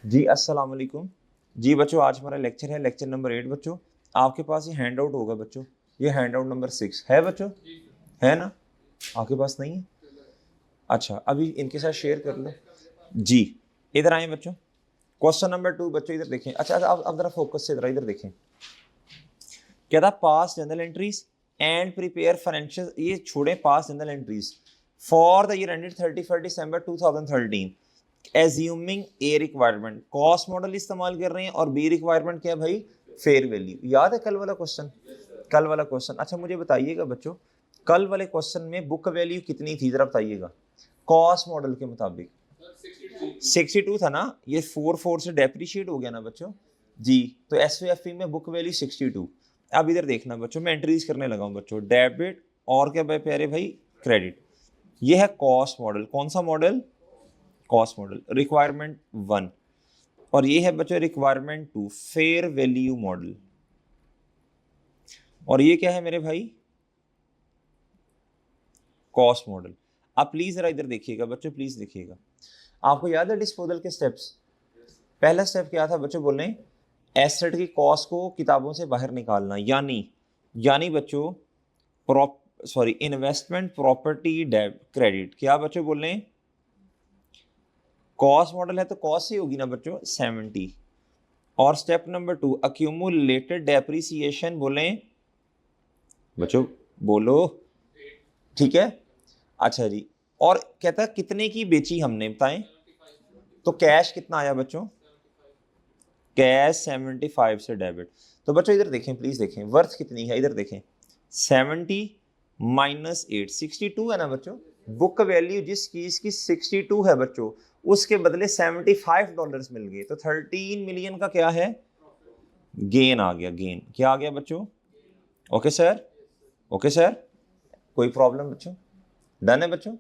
जी अस्सलाम वालेकुम। जी बच्चों, आज हमारा लेक्चर है लेक्चर नंबर 8। बच्चों आपके पास ये हैंड आउट होगा बच्चों, ये हैंड आउट नंबर 6 है बच्चों, है ना? आपके पास नहीं है? अच्छा, अभी इनके साथ शेयर कर लो। जी इधर आए बच्चों, क्वेश्चन नंबर 2 बच्चों इधर देखें। अच्छा अब जरा फोकस से इधर देखें। क्या था? Pass general entries and prepare financial, ये छोड़े, pass general entries for the year ended 31 December 2013 assuming a requirement. Cost model इस्तेमाल कर रहे हैं और बी रिक्वायरमेंट क्या है भाई? Fair value. याद है कल वाला क्वेश्चन? कल वाला क्वेश्चन। अच्छा मुझे बताइएगा बच्चों, कल वाले क्वेश्चन में बुक वैल्यू कितनी थी जरा बताइएगा कॉस्ट मॉडल के मुताबिक? 62 था ना? ये 4 से डेप्रीशिएट हो गया ना बच्चों जी। तो एसवीएफई में बुक वैल्यू 62। अब इधर देखना बच्चों, मैं एंट्रीज करने लगा हूं बच्चों। डेबिट और क्या भाई प्यारे भाई? क्रेडिट। ये है कॉस्ट मॉडल। कौन सा मॉडल? Cost model. रिक्वायरमेंट 1 और ये है बच्चों रिक्वायरमेंट 2 फेयर वैल्यू मॉडल। और ये क्या है मेरे भाई? Cost model. आप प्लीज जरा इधर देखिएगा बच्चों, प्लीज देखिएगा। आपको याद है डिस्पोजल के स्टेप्स? पहला स्टेप क्या था बच्चों? बोलने एसेट की कॉस्ट को किताबों से बाहर निकालना, यानी बच्चों इन्वेस्टमेंट प्रॉपर्टी डेब्ट क्रेडिट। क्या बच्चों बोल रहे हैं? कॉस्ट मॉडल है तो कॉस्ट ही होगी ना बच्चों, 70। और स्टेप नंबर 2 अक्यूमुलेटेड डेप्रिसिएशन, बोले बच्चों, बोलो, ठीक है। अच्छा जी, और कहता है कितने की बेची हमने, बताएं। तो कैश कितना आया बच्चों? कैश 75 से डेबिट। तो बच्चों इधर देखें, प्लीज देखें, वर्थ कितनी है इधर देखें। 70 माइनस 8, 62 है ना बच्चों? बुक वैल्यू जिस चीज की 62 है बच्चों, उसके बदले $75 मिल गए, तो 13 मिलियन का क्या है? गेन आ गया। गेन क्या आ गया बच्चों? ओके सर, ओके सर, कोई प्रॉब्लम बच्चों? डन है बच्चों?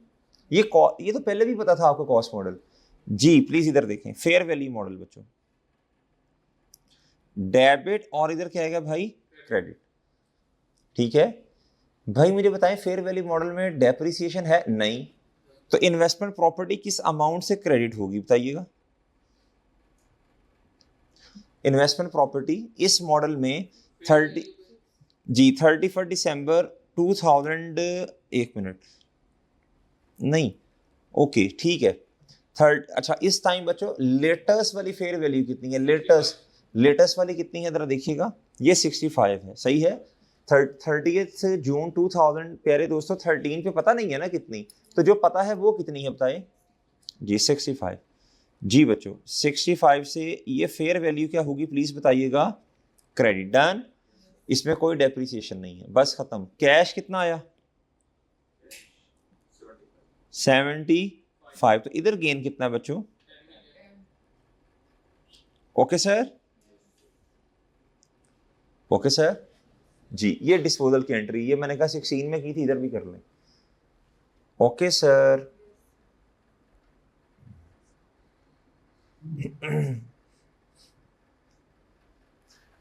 ये तो पहले भी पता था आपको कॉस्ट मॉडल जी। प्लीज इधर देखें, फेयर वैल्यू मॉडल बच्चों, डेबिट और इधर क्या आएगा भाई? क्रेडिट। ठीक है भाई, मुझे बताएं फेयर वैल्यू मॉडल में डेप्रिसिएशन है नहीं, तो इन्वेस्टमेंट प्रॉपर्टी किस अमाउंट से क्रेडिट होगी बताइएगा? इन्वेस्टमेंट प्रॉपर्टी इस मॉडल में 31 दिसंबर 2000, एक मिनट, नहीं, ओके ठीक है। अच्छा इस टाइम बच्चों लेटेस्ट वाली फेयर वैल्यू कितनी है? लेटेस्ट वाली कितनी है जरा देखिएगा। ये 65 है, सही है। 30 जून 2000 प्यारे दोस्तों, 13 पे पता नहीं है ना कितनी, तो जो पता है वो कितनी है बताए जी? 65 जी बच्चों। 65 से ये फेयर वैल्यू क्या होगी प्लीज बताइएगा? क्रेडिट। डन, इसमें कोई डेप्रिसिएशन नहीं है, बस खत्म। कैश कितना आया? 75। तो इधर गेन कितना है बच्चों? ओके सर, ओके सर जी। ये डिस्पोजल की एंट्री, ये मैंने कहा 16 में की थी, इधर भी कर लें। ओके सर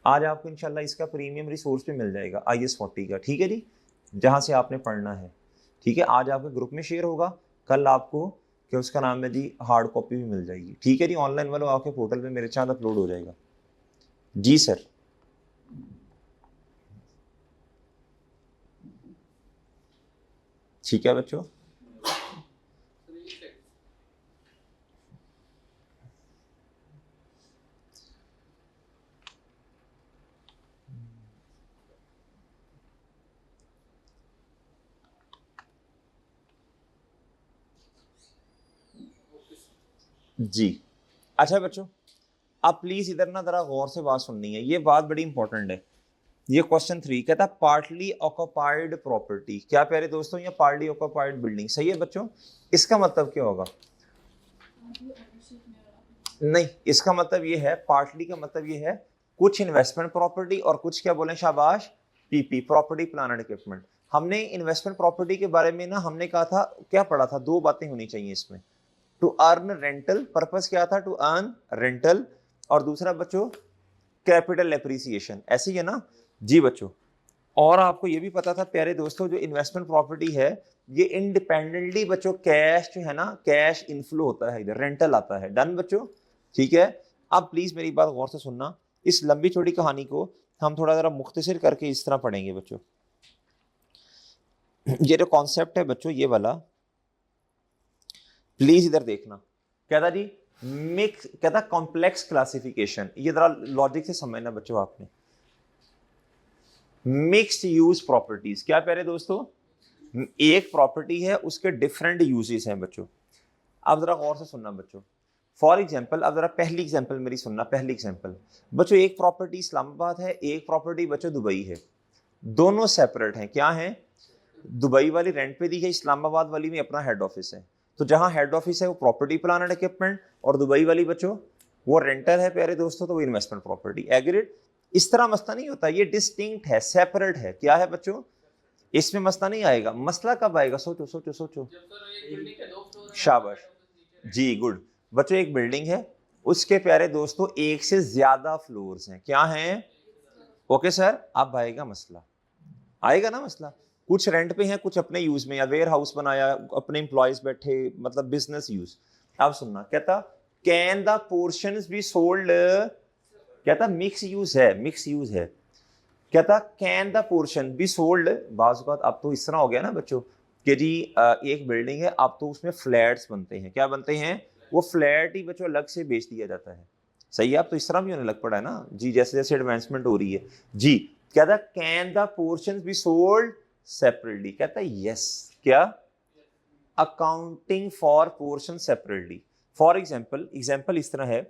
आज आपको इंशाल्लाह इसका प्रीमियम रिसोर्स भी मिल जाएगा IS40 का, ठीक है जी, जहां से आपने पढ़ना है। ठीक है, आज आपके ग्रुप में शेयर होगा, कल आपको क्या उसका नाम है जी, हार्ड कॉपी भी मिल जाएगी। ठीक है जी, ऑनलाइन वालों आपके पोर्टल पे मेरे साथ अपलोड हो जाएगा जी सर। ठीक है बच्चों, जी। अच्छा बच्चों, अब प्लीज इधर ना जरा गौर से बात सुननी है, ये बात बड़ी इंपॉर्टेंट है। ये क्वेश्चन 3 कहता है पार्टली ऑक्युपाइड प्रॉपर्टी। क्या प्यारे दोस्तों, ये पार्टली ऑक्युपाइड बिल्डिंग, सही है बच्चों? इसका मतलब क्या होगा? नहीं, इसका मतलब ये है, पार्टली का मतलब ये है कुछ इन्वेस्टमेंट प्रॉपर्टी और कुछ क्या बोले शाबाश, PP property plant and equipment. हमने इन्वेस्टमेंट प्रॉपर्टी के बारे में ना हमने कहा था, क्या पढ़ा था, दो बातें होनी चाहिए इसमें। टू अर्न रेंटल, पर्पस क्या था? To earn rental. और दूसरा बच्चों कैपिटल एप्रिसिएशन, ऐसे ही है ना जी बच्चों। और आपको ये भी पता था प्यारे दोस्तों, जो इन्वेस्टमेंट प्रॉपर्टी है ये इंडिपेंडेंटली बच्चों कैश जो है ना, कैश इनफ्लो होता है, इधर रेंटल आता है। डन बच्चों, ठीक है। अब प्लीज मेरी बात गौर से सुनना, इस लंबी चौड़ी कहानी को हम थोड़ा जरा मुख्तसर करके इस तरह पढ़ेंगे बच्चों। ये जो कॉन्सेप्ट है बच्चों ये वाला, प्लीज इधर देखना। कहता जी मिक्स, कहता कॉम्प्लेक्स क्लासिफिकेशन, ये जरा लॉजिक से समझना बच्चों आपने। मिक्स्ड यूज प्रॉपर्टीज, क्या प्यारे दोस्तों, एक प्रॉपर्टी है उसके डिफरेंट यूजेस हैं बच्चों। अब जरा गौर से सुनना बच्चों। फॉर एग्जाम्पल, अब जरा पहली एग्जाम्पल मेरी सुनना, पहली एग्जाम्पल बच्चों, एक प्रॉपर्टी इस्लामाबाद है, एक प्रॉपर्टी बच्चों दुबई है, दोनों सेपरेट हैं। क्या है, दुबई वाली रेंट पे दी है, इस्लामाबाद वाली में अपना हेड ऑफिस है। तो जहां हेड ऑफिस है वो प्रॉपर्टी प्लान एंड इक्विपमेंट, और दुबई वाली बच्चों वो रेंटल है प्यारे दोस्तों, तो वो इन्वेस्टमेंट प्रॉपर्टी। एग्रीड? इस तरह मसला नहीं होता, ये डिस्टिंक्ट है, सेपरेट है। क्या है बच्चों, इसमें मसला नहीं आएगा। मसला कब आएगा, सोचो सोचो सोचो। शाबाश जी, गुड बच्चों। एक बिल्डिंग है, उसके प्यारे दोस्तों एक से ज्यादा फ्लोर्स हैं। क्या हैं? ओके सर, अब आएगा मसला, आएगा ना मसला। कुछ रेंट पे हैं, कुछ अपने यूज में, या वेयर हाउस बनाया, अपने एम्प्लॉयज बैठे, मतलब बिजनेस यूज। अब सुनना, कहता can the portions be sold, कहता मिक्स यूज है, मिक्स यूज है। कहता can the portion be sold, बात अब तो इस तरह हो गया ना बच्चों कि जी एक बिल्डिंग है, अब तो उसमें फ्लैट्स बनते हैं। क्या बनते हैं? वो फ्लैट ही बच्चों अलग से बेच दिया जाता है। सही है, अब तो इस तरह भी होने लग पड़ा है ना जी, जैसे जैसे एडवांसमेंट हो रही है जी। कहता can the portion be sold separately, कहता यस। क्या? Accounting for portion separately. For example, example इस तरह है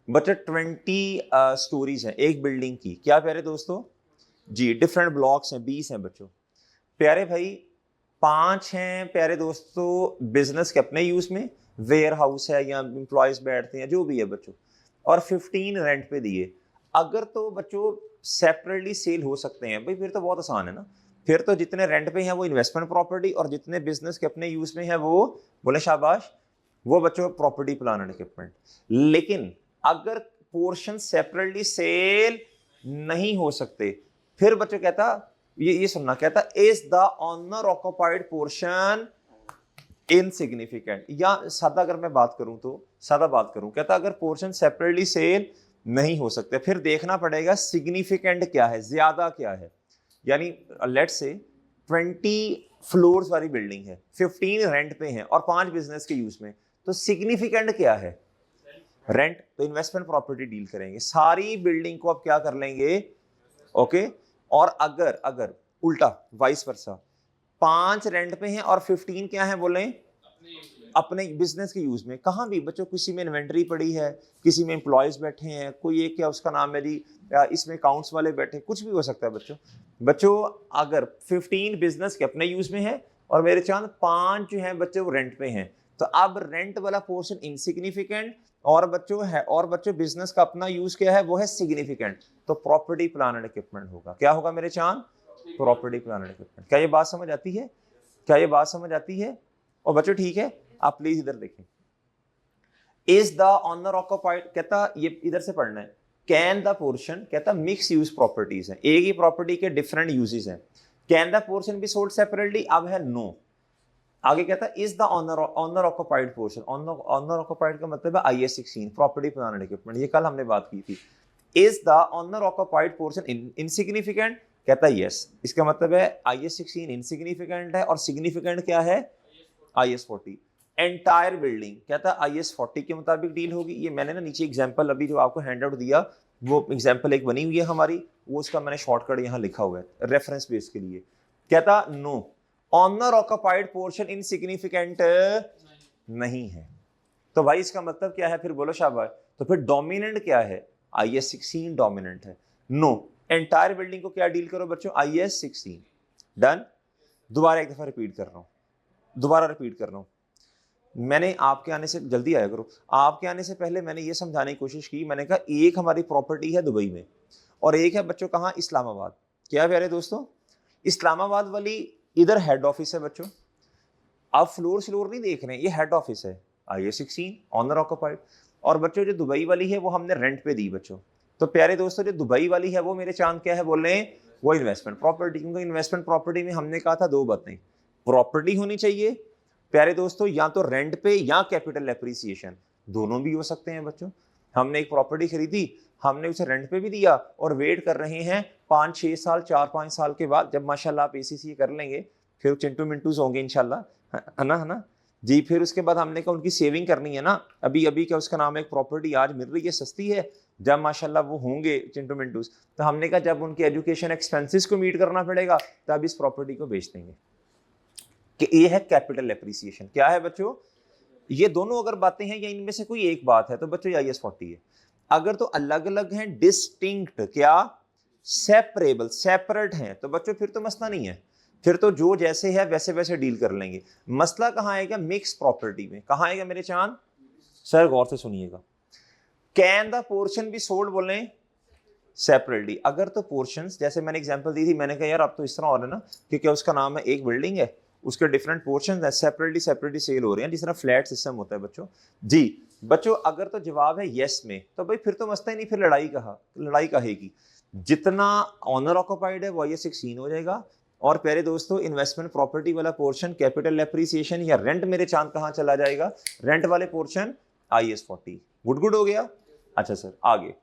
बच्चा, 20 स्टोरीज हैं एक बिल्डिंग की। क्या प्यारे दोस्तों जी, डिफरेंट ब्लॉक्स हैं, 20 हैं बच्चों। प्यारे भाई 5 हैं प्यारे दोस्तों बिजनेस के अपने यूज में, वेयर हाउस है या एम्प्लॉयज बैठते हैं, जो भी है बच्चों, और 15 रेंट पे दिए। अगर तो बच्चों सेपरेटली सेल हो सकते हैं भाई, फिर तो बहुत आसान है ना। फिर तो जितने रेंट पे हैं वो इन्वेस्टमेंट प्रॉपर्टी, और जितने बिजनेस के अपने यूज में है वो, बोले शाबाश, वो बच्चों प्रॉपर्टी प्लान एंड इक्विपमेंट। लेकिन अगर पोर्शन सेपरेटली सेल नहीं हो सकते, फिर बच्चों कहता ये सुनना, कहता is the owner occupied portion insignificant, या सादा अगर मैं बात करूं तो सादा बात करूं, कहता अगर पोर्शन सेपरेटली सेल नहीं हो सकते, फिर देखना पड़ेगा सिग्निफिकेंट क्या है, ज्यादा क्या है। यानी लेट्स से 20 फ्लोर्स वाली बिल्डिंग है, 15 रेंट पे हैं और 5 बिजनेस के यूज में, तो सिग्निफिकेंट क्या है? रेंट। तो इन्वेस्टमेंट प्रॉपर्टी डील करेंगे, सारी बिल्डिंग को अब क्या कर लेंगे, ओके। और अगर अगर उल्टा वाइस वर्सा, 5 रेंट पे हैं और 15 क्या है बोले, अपने बिजनेस के यूज में। कहां भी बच्चों, किसी में इन्वेंट्री पड़ी है, किसी में एम्प्लॉयज बैठे हैं, कोई एक क्या उसका नाम है जी, इसमें अकाउंट्स वाले बैठे, कुछ भी हो सकता है बच्चों। बच्चों अगर 15 बिजनेस के अपने यूज में है और मेरे चांद 5 जो है बच्चे वो रेंट पे हैं, तो अब रेंट वाला पोर्शन इनसिग्निफिकेंट, और बच्चों है, और बच्चों बिजनेस का अपना यूज क्या है वो है सिग्निफिकेंट। तो प्रॉपर्टी प्लान एंड इक्विपमेंट होगा। क्या होगा मेरे चांद? Property plant and equipment. क्या ये बात समझ आती है? क्या ये बात समझ आती है? और बच्चों ठीक है, आप प्लीज इधर देखें। इज द ऑनर ऑक्युपाइड, कहता ये इधर से पढ़ना है। कैन द पोर्शन, कहता मिक्स यूज प्रॉपर्टीज है, एक ही प्रॉपर्टी के डिफरेंट यूजेस हैं। Can the portion be sold separately, अब है नो। आगे कहता है is the owner occupied portion, owner occupied का मतलब है IS 16 property plant and equipment, ये कल हमने बात की थी। Is the owner occupied portion insignificant, कहता है यस। इसका मतलब है IS 16 इनसिग्निफिकेंट है, और सिग्निफिकेंट क्या है? IS 40। एंटायर बिल्डिंग, कहता है IS 40 के मुताबिक डील होगी। ये मैंने ना नीचे एग्जांपल अभी जो आपको हैंड आउट दिया, वो एग्जांपल एक बनी हुई है हमारी, वो उसका मैंने शॉर्टकट यहाँ लिखा हुआ है रेफरेंस बेस के लिए। कहता no, owner occupied portion insignificant नहीं है। तो भाई इसका मतलब क्या है फिर, बोलो शाबाश। तो फिर डोमिनेंट क्या है? IS 16 डोमिनेंट है। नो, एंटायर बिल्डिंग को क्या डील करो बच्चों? IS 16। डन। दोबारा एक दफा रिपीट कर रहा हूं, दोबारा रिपीट कर रहा हूं। मैंने आपके आने से, जल्दी आया करो, आपके आने से पहले मैंने ये समझाने की कोशिश की, मैंने कहा एक हमारी प्रॉपर्टी है दुबई में, और एक है बच्चों कहाँ, इस्लामाबाद। क्या है प्यारे दोस्तों? इस्लामाबाद वाली इधर हेड ऑफिस है बच्चों। आप फ्लोर स्लोर नहीं देख रहे हैं, ये हेड ऑफिस है, IS 16 ऑनर ऑक्युपाइड। और बच्चों जो दुबई वाली है वो हमने रेंट पे दी बच्चों। तो प्यारे दोस्तों जो दुबई वाली है वो मेरे चांद क्या है बोल रहे हैं, वो इन्वेस्टमेंट प्रॉपर्टी। क्योंकि इन्वेस्टमेंट प्रॉपर्टी में हमने कहा था 2 बातें, प्रॉपर्टी होनी चाहिए प्यारे दोस्तों, या तो रेंट पे या कैपिटल एप्रिसिएशन, दोनों भी हो सकते हैं बच्चों। हमने एक प्रॉपर्टी खरीदी, हमने उसे रेंट पे भी दिया और वेट कर रहे हैं 5-6 साल, 4-5 साल के बाद जब माशाल्लाह आप ACCA कर लेंगे, फिर चिंटू मिंटूज होंगे इंशाल्लाह, है ना जी। फिर उसके बाद हमने कहा उनकी सेविंग करनी है ना, अभी अभी क्या उसका नाम है, एक प्रॉपर्टी आज मिल रही है, सस्ती है, जब माशाल्लाह वो होंगे चिंटू मिंटूज, तो हमने कहा जब उनके एजुकेशन एक्सपेंसेस को मीट करना पड़ेगा तब इस प्रॉपर्टी को बेच देंगे। कि ये है कैपिटल एप्रिसिएशन। क्या है बच्चों, ये दोनों अगर बातें हैं या इनमें से कोई एक बात है तो बच्चों ये IAS 40 है। अगर तो अलग अलग हैं, डिस्टिंक्ट, क्या सेपरेबल, सेपरेट हैं, तो बच्चों फिर तो मसला नहीं है, फिर तो जो जैसे है वैसे वैसे डील कर लेंगे। मसला कहाँ आएगा, मिक्स प्रॉपर्टी में। कहाँ आएगा मेरे चांद, सर गौर से सुनिएगा। Can the portion be sold, बोले सेपरेटली। अगर तो पोर्शंस, जैसे मैंने एग्जांपल दी थी, मैंने कहा यार अब तो इस तरह हो रहा है ना कि क्या उसका नाम है, एक बिल्डिंग है, उसके डिफरेंट पोर्शंस हैं, सेपरेटली सेल हो रहे हैं, जिस तरह फ्लैट सिस्टम होता है बच्चों जी। बच्चों अगर तो जवाब है यस में, तो भाई फिर तो मसला ही नहीं, फिर लड़ाई कहेगी। जितना ऑनर ऑक्युपाइड है वो IAS 16 हो जाएगा। और प्यारे दोस्तों, इन्वेस्टमेंट प्रॉपर्टी वाला पोर्शन कैपिटल एप्रिसिएशन या रेंट मेरे चांद कहाँ चला जाएगा, रेंट वाले पोर्शन IAS 40। गुड हो गया। अच्छा सर आगे,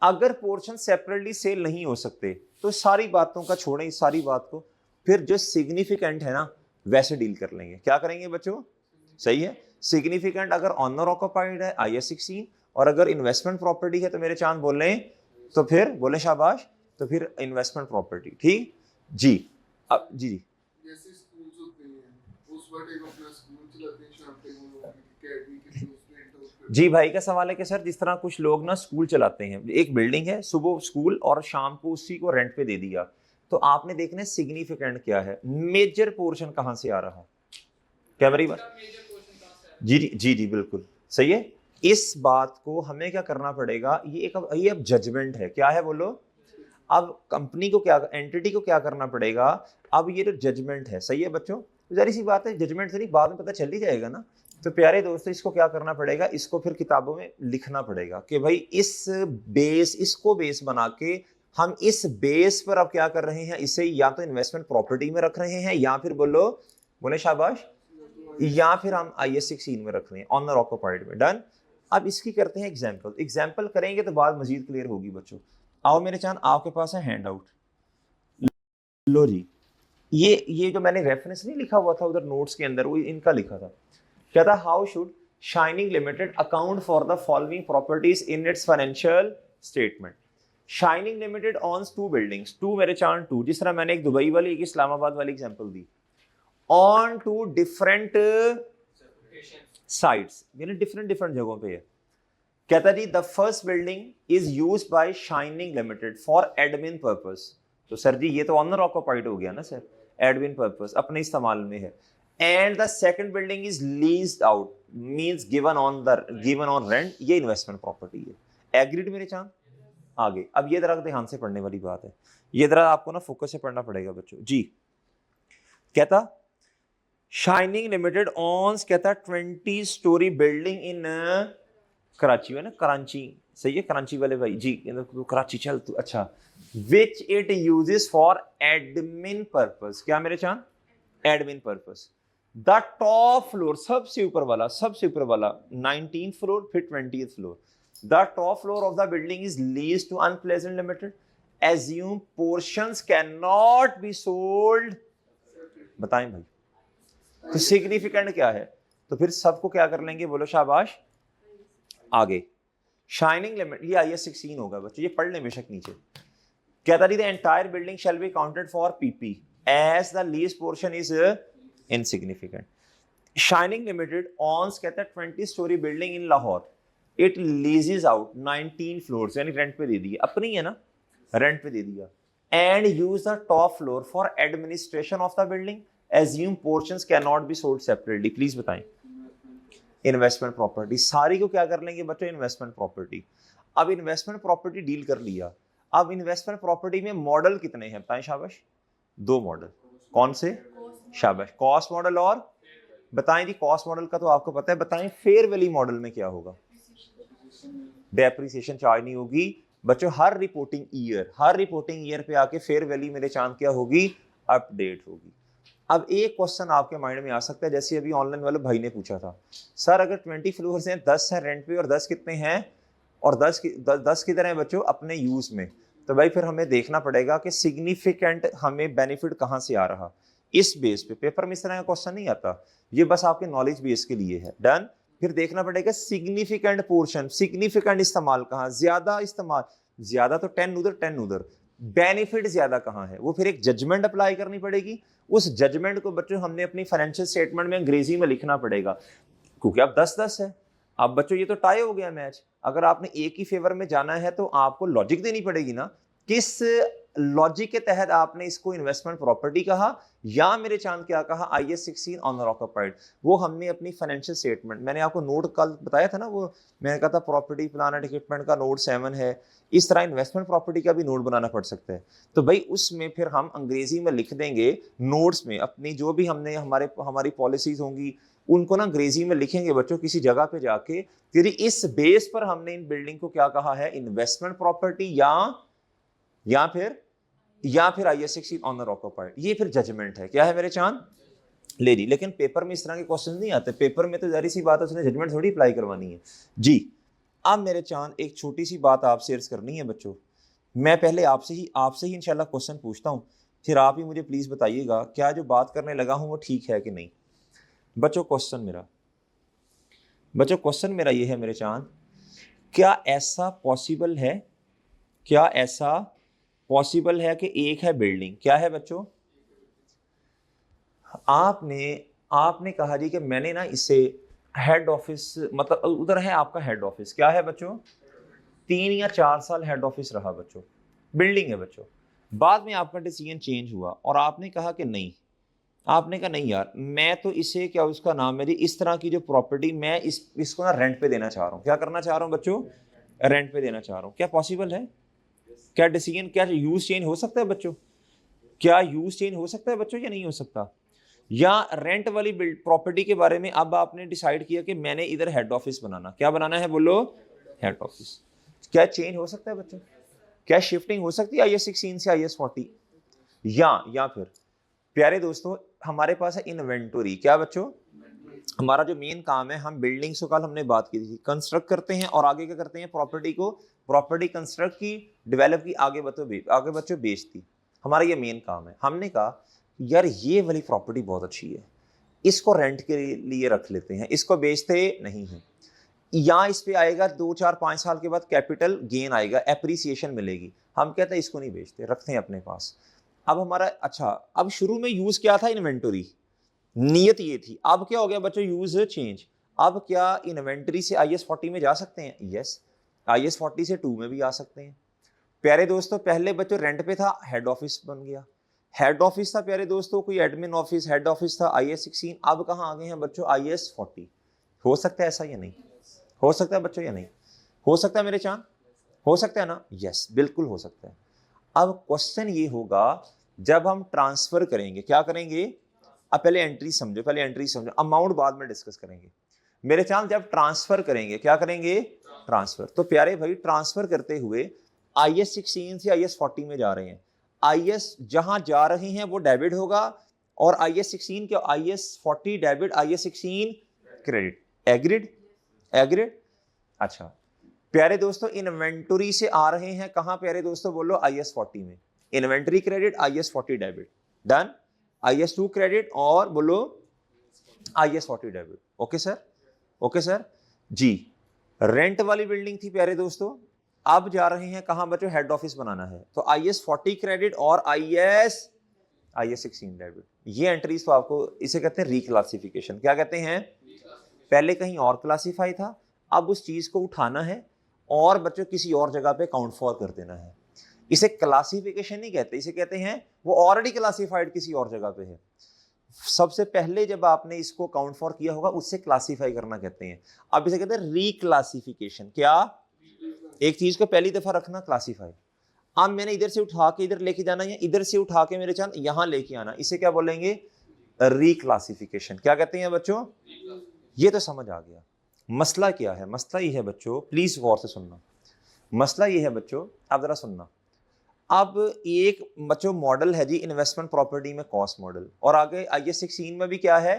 अगर पोर्शन सेपरेटली सेल नहीं हो सकते तो सारी बातों का छोड़ें, इस सारी बात को, फिर जो सिग्निफिकेंट है ना वैसे डील कर लेंगे। क्या करेंगे बच्चों, सही है, सिग्निफिकेंट अगर ऑनर ऑक्युपाइड है IAS 16, और अगर इन्वेस्टमेंट प्रॉपर्टी है तो मेरे चांद बोल रहे हैं, तो फिर बोले शाबाश, तो फिर इन्वेस्टमेंट प्रॉपर्टी। ठीक जी। अब जी जैसे स्कूल्स होते हैं, उस वक्त एक अपना स्कूल चलाते हैं, शाम पे वो एकेडमी के थ्रू उसमें जी। भाई का सवाल है कि सर जिस तरह कुछ लोग ना स्कूल चलाते हैं, एक बिल्डिंग है, सुबह स्कूल और शाम को उसी को रेंट पे दे दिया, तो आपने देखना है सिग्निफिकेंट क्या है, मेजर पोर्शन कहां से आ रहा है, क्या मेरी बात, जी बिल्कुल सही है। इस बात को हमें क्या करना पड़ेगा, ये अब जजमेंट है, क्या है बोलो, अब कंपनी को क्या, एंटिटी को क्या करना पड़ेगा, अब ये जो जजमेंट है, सही है बच्चों, जारी सी बात है, जजमेंट से नहीं बाद में पता चल ही जाएगा ना। तो प्यारे दोस्तों इसको क्या करना पड़ेगा, इसको फिर किताबों में लिखना पड़ेगा कि भाई इसको बेस बना के हम इस बेस पर अब क्या कर रहे हैं, इसे या तो इन्वेस्टमेंट प्रॉपर्टी में रख रहे हैं, या फिर बोले शाबाश, या फिर हम IAS 16 में रख रहे हैं, ऑनर ऑक्युपाइड में। डन। अब इसकी करते हैं एग्जाम्पल करेंगे तो बात मजीद क्लियर होगी बच्चों। आओ मेरे चांद, आपके पास है हैंड आउट, लो जी। ये जो मैंने रेफरेंस नहीं लिखा हुआ था उधर नोट्स के अंदर, वो इनका लिखा था। क्या था, how should shining limited account for the following properties in its financial statement. Shining limited owns 2 buildings, 2 मेरे चांद 2, जिस तरह मैंने एक दुबई वाली एक इस्लामाबाद वाली एग्जांपल दी, ऑन 2 डिफरेंट साइट्स, यानी डिफरेंट जगहों पे है। कहता जी the first building is used by shining limited for admin purpose. तो सर जी ये तो ऑनर ऑक्युपाइड हो गया ना सर, एडमिन पर्पस अपने इस्तेमाल में है। And the second building is leased out, means given on rent, ये इन्वेस्टमेंट प्रॉपर्टी है। एग्रीड मेरे चांद। आगे अब ये जरा ध्यान से पढ़ने वाली बात है, ये जरा आपको ना फोकस से पढ़ना पड़ेगा बच्चों जी। कहता शाइनिंग लिमिटेड ऑन्स, कहता 20 स्टोरी बिल्डिंग इन कराची, है ना, कराची, सही है, कराची वाले भाई जी, कराची चल तू, अच्छा, which it uses for admin purpose. क्या मेरे चांद, admin purpose. The top floor, सबसे ऊपर वाला 19th फ्लोर, फिर 20th floor, the top floor of the building is leased to unpleasant limited, assume portions can not be sold. बताएं भाई, तो सिग्निफिकेंट क्या है, तो फिर सबको क्या कर लेंगे, बोलो शाबाश। आगे शाइनिंग लिमिट, ये IAS 16 होगा बच्चों, ये पढ़ लें बेशक नीचे। कहता the entire building shall be counted for PP as the lease portion is insignificant. Shining limited owns, कहता है 20 storey building in Lahore, it leases out 19 floors, यानी रेंट पे दे दिया, अपनी है ना, रेंट पे दे दिया, and use the top floor for administration of the building, assume portions can not be sold separately. Please बताएं, इन्वेस्टमेंट प्रॉपर्टी, सारी को क्या कर लेंगे बच्चों, इन्वेस्टमेंट प्रॉपर्टी। अब इन्वेस्टमेंट प्रॉपर्टी डील कर लिया, अब इन्वेस्टमेंट प्रॉपर्टी में मॉडल कितने हैं बताएं शाबाश, 2 मॉडल, कौन से, शाबाश, कॉस्ट मॉडल और, बताएं जी, कॉस्ट मॉडल का तो आपको पता है, बताएं फेयर वैल्यू मॉडल में क्या होगा, डेप्रिसिएशन चार्ज नहीं होगी बच्चों, हर रिपोर्टिंग ईयर पे आके फेयर वैल्यू मेरे चांद क्या होगी, अपडेट होगी। अब एक क्वेश्चन आपके माइंड में आ सकता है, जैसे अभी ऑनलाइन वाले भाई ने पूछा था, सर अगर 20 फ्लोर्स हैं, 10 हैं रेंट पे और 10 कितने हैं और 10 किधर है बच्चों, अपने यूज में। तो भाई फिर हमें देखना पड़ेगा कि सिग्निफिकेंट हमें बेनिफिट कहाँ से आ रहा, इस बेस पे। पेपर में इस तरह का क्वेश्चन नहीं आता, ये बस आपके नॉलेज बेस के लिए है। डन। फिर देखना पड़ेगा सिग्निफिकेंट पोर्शन, सिग्निफिकेंट इस्तेमाल कहाँ, ज्यादा इस्तेमाल, ज्यादा तो 10 उधर 10 उधर, बेनिफिट ज्यादा कहाँ है, वो फिर एक जजमेंट अप्लाई करनी पड़ेगी। उस जजमेंट को बच्चों हमने अपनी फाइनेंशियल स्टेटमेंट में अंग्रेजी में लिखना पड़ेगा, क्योंकि अब 10-10 है। अब बच्चों ये तो टाई हो गया मैच। अगर आपने एक ही फेवर में जाना है तो आपको लॉजिक देनी पड़ेगी ना, किस लॉजिक के तहत आपने इसको इन्वेस्टमेंट प्रॉपर्टी कहा, या मेरे चांद क्या कहा, IAS 16 ऑनर ऑक्यूपाइड। वो हमने अपनी फाइनेंशियल स्टेटमेंट, मैंने आपको नोट कल बताया था ना, वो मैंने कहा था प्रॉपर्टी प्लान एंड इक्विपमेंट का नोट 7 है, इस तरह इन्वेस्टमेंट प्रॉपर्टी का भी नोट बनाना पड़ सकता है। तो भाई उसमें फिर हम अंग्रेजी में लिख देंगे नोट्स में, अपनी जो भी हमने हमारी पॉलिसीज होंगी उनको ना अंग्रेजी में लिखेंगे बच्चों किसी जगह पे जाके, फिर इस बेस पर हमने इन बिल्डिंग को क्या कहा है, इन्वेस्टमेंट प्रॉपर्टी या फिर IAS 16 ऑनर ऑक्यूपाइड। ये फिर जजमेंट है, क्या है मेरे चांद, ले जी। लेकिन पेपर में इस तरह के क्वेश्चन नहीं आते, पेपर में तो जारी सी बात है उसने जजमेंट थोड़ी अप्लाई करवानी है जी। अब मेरे चांद एक छोटी सी बात आपसे अर्ज करनी है बच्चों, मैं पहले आपसे ही इंशाल्लाह क्वेश्चन पूछता हूँ, फिर आप ही मुझे प्लीज बताइएगा क्या जो बात करने लगा हूँ वो ठीक है कि नहीं। बच्चों क्वेश्चन मेरा ये है मेरे चांद, क्या ऐसा पॉसिबल है कि एक है बिल्डिंग, क्या है बच्चों, आपने कहा जी कि मैंने ना इसे हेड ऑफिस, मतलब उधर है आपका हेड ऑफिस, क्या है बच्चों, 3 या 4 साल हेड ऑफिस रहा बच्चों, बिल्डिंग है बच्चों। बाद में आपका डिसीजन चेंज हुआ और आपने कहा कि नहीं, आपने कहा नहीं यार, मैं तो इसे, क्या उसका नाम है जी, इस तरह की जो प्रॉपर्टी मैं इसको ना रेंट पे देना चाह रहा हूँ। क्या करना चाह रहा हूँ बच्चों, रेंट पे देना चाह रहा हूँ। क्या पॉसिबल है, क्या डिसीजन, क्या यूज चेंज हो सकता है बच्चों, क्या यूज चेंज हो सकता है बच्चों या नहीं हो सकता। या रेंट वाली प्रॉपर्टी के बारे में अब आपने डिसाइड किया कि मैंने इधर हेड ऑफिस बनाना, क्या बनाना है बोलो, हेड ऑफिस। क्या चेंज हो सकता है बच्चों, क्या शिफ्टिंग हो सकती है IAS 16 से IAS 40, या फिर प्यारे दोस्तों हमारे पास है इन्वेंटरी। क्या बच्चों, हमारा जो मेन काम है, हम बिल्डिंग्स को कल हमने बात की थी, कंस्ट्रक्ट करते हैं और आगे क्या करते हैं, प्रॉपर्टी कंस्ट्रक्ट की, डेवलप की, आगे बच्चों बेचती, हमारा ये मेन काम है। हमने कहा यार ये वाली प्रॉपर्टी बहुत अच्छी है, इसको रेंट के लिए रख लेते हैं, इसको बेचते नहीं है, या इस पे आएगा 2-4-5 साल के बाद कैपिटल गेन आएगा, एप्रिसिएशन मिलेगी, हम कहते हैं इसको नहीं बेचते, रखते हैं अपने पास। अब हमारा अच्छा, अब शुरू में यूज क्या था, इन्वेंटरी, नियत ये थी। अब क्या हो गया बच्चों, यूज चेंज। अब क्या इन्वेंटरी से IAS 40 में जा सकते हैं, यस, IAS 40 से 2 में भी आ सकते हैं। प्यारे दोस्तों पहले बच्चों रेंट पे था, हेड ऑफिस बन गया, हेड ऑफिस था प्यारे दोस्तों, कोई एडमिन ऑफिस, हेड ऑफिस था, IAS 16। अब कहाँ आ गए हैं बच्चों, IAS 40। हो सकता है ऐसा या नहीं, हो सकता है बच्चों या नहीं, हो सकता है मेरे चांद, हो सकता है ना, यस बिल्कुल हो सकता है। अब क्वेश्चन ये होगा, जब हम ट्रांसफर करेंगे, क्या करेंगे, अब पहले एंट्री समझो, अमाउंट बाद में डिस्कस करेंगे। मेरे चांद जब ट्रांसफर करेंगे, क्या करेंगे, ट्रांसफर। तो प्यारे भाई ट्रांसफर करते हुए IAS 16 से IAS 40 में जा रहे हैं, IAS जहां जा रहे हैं वो डेबिट होगा, और IAS 16 के IAS 40 debit, IAS 16 credit. Agreed. अच्छा प्यारे दोस्तों इन्वेंटरी से आ रहे हैं कहां प्यारे दोस्तों, बोलो IAS 40 में, inventory credit, IAS 40 debit, done. IAS 2 credit और बोलो IAS 40 डेबिट। ओके सर जी। रेंट वाली बिल्डिंग थी प्यारे दोस्तों, अब जा रहे हैं कहां बच्चों, हेड ऑफिस बनाना है, तो IAS 40 क्रेडिट और IAS 16 डेबिट। ये एंट्रीज तो आपको, इसे कहते हैं रिक्लासिफिकेशन। क्या कहते हैं, पहले कहीं और क्लासिफाई था, अब उस चीज को उठाना है और बच्चों किसी और जगह पे काउंट फॉर कर देना है। इसे क्लासिफिकेशन नहीं कहते, इसे कहते हैं वो ऑलरेडी क्लासिफाइड किसी और जगह पे है, सबसे पहले जब आपने इसको काउंट फॉर किया होगा उससे क्लासिफाई करना कहते हैं। अब इसे कहते हैं रिक्लासिफिकेशन। क्या, एक चीज को पहली दफा रखना, क्लासिफाई। अब मैंने इधर से उठा के इधर लेके जाना, या इधर से उठा के मेरे चांद यहां लेके आना, इसे क्या बोलेंगे, रिक्लासिफिकेशन। क्या कहते हैं बच्चों, ये तो समझ आ गया। मसला क्या है, मसला ये है बच्चों, प्लीज गौर से सुनना, मसला ये है बच्चों, आप जरा सुनना। अब एक बच्चों मॉडल है जी इन्वेस्टमेंट प्रॉपर्टी में, कॉस्ट मॉडल, और आगे IAS 16 में भी क्या है,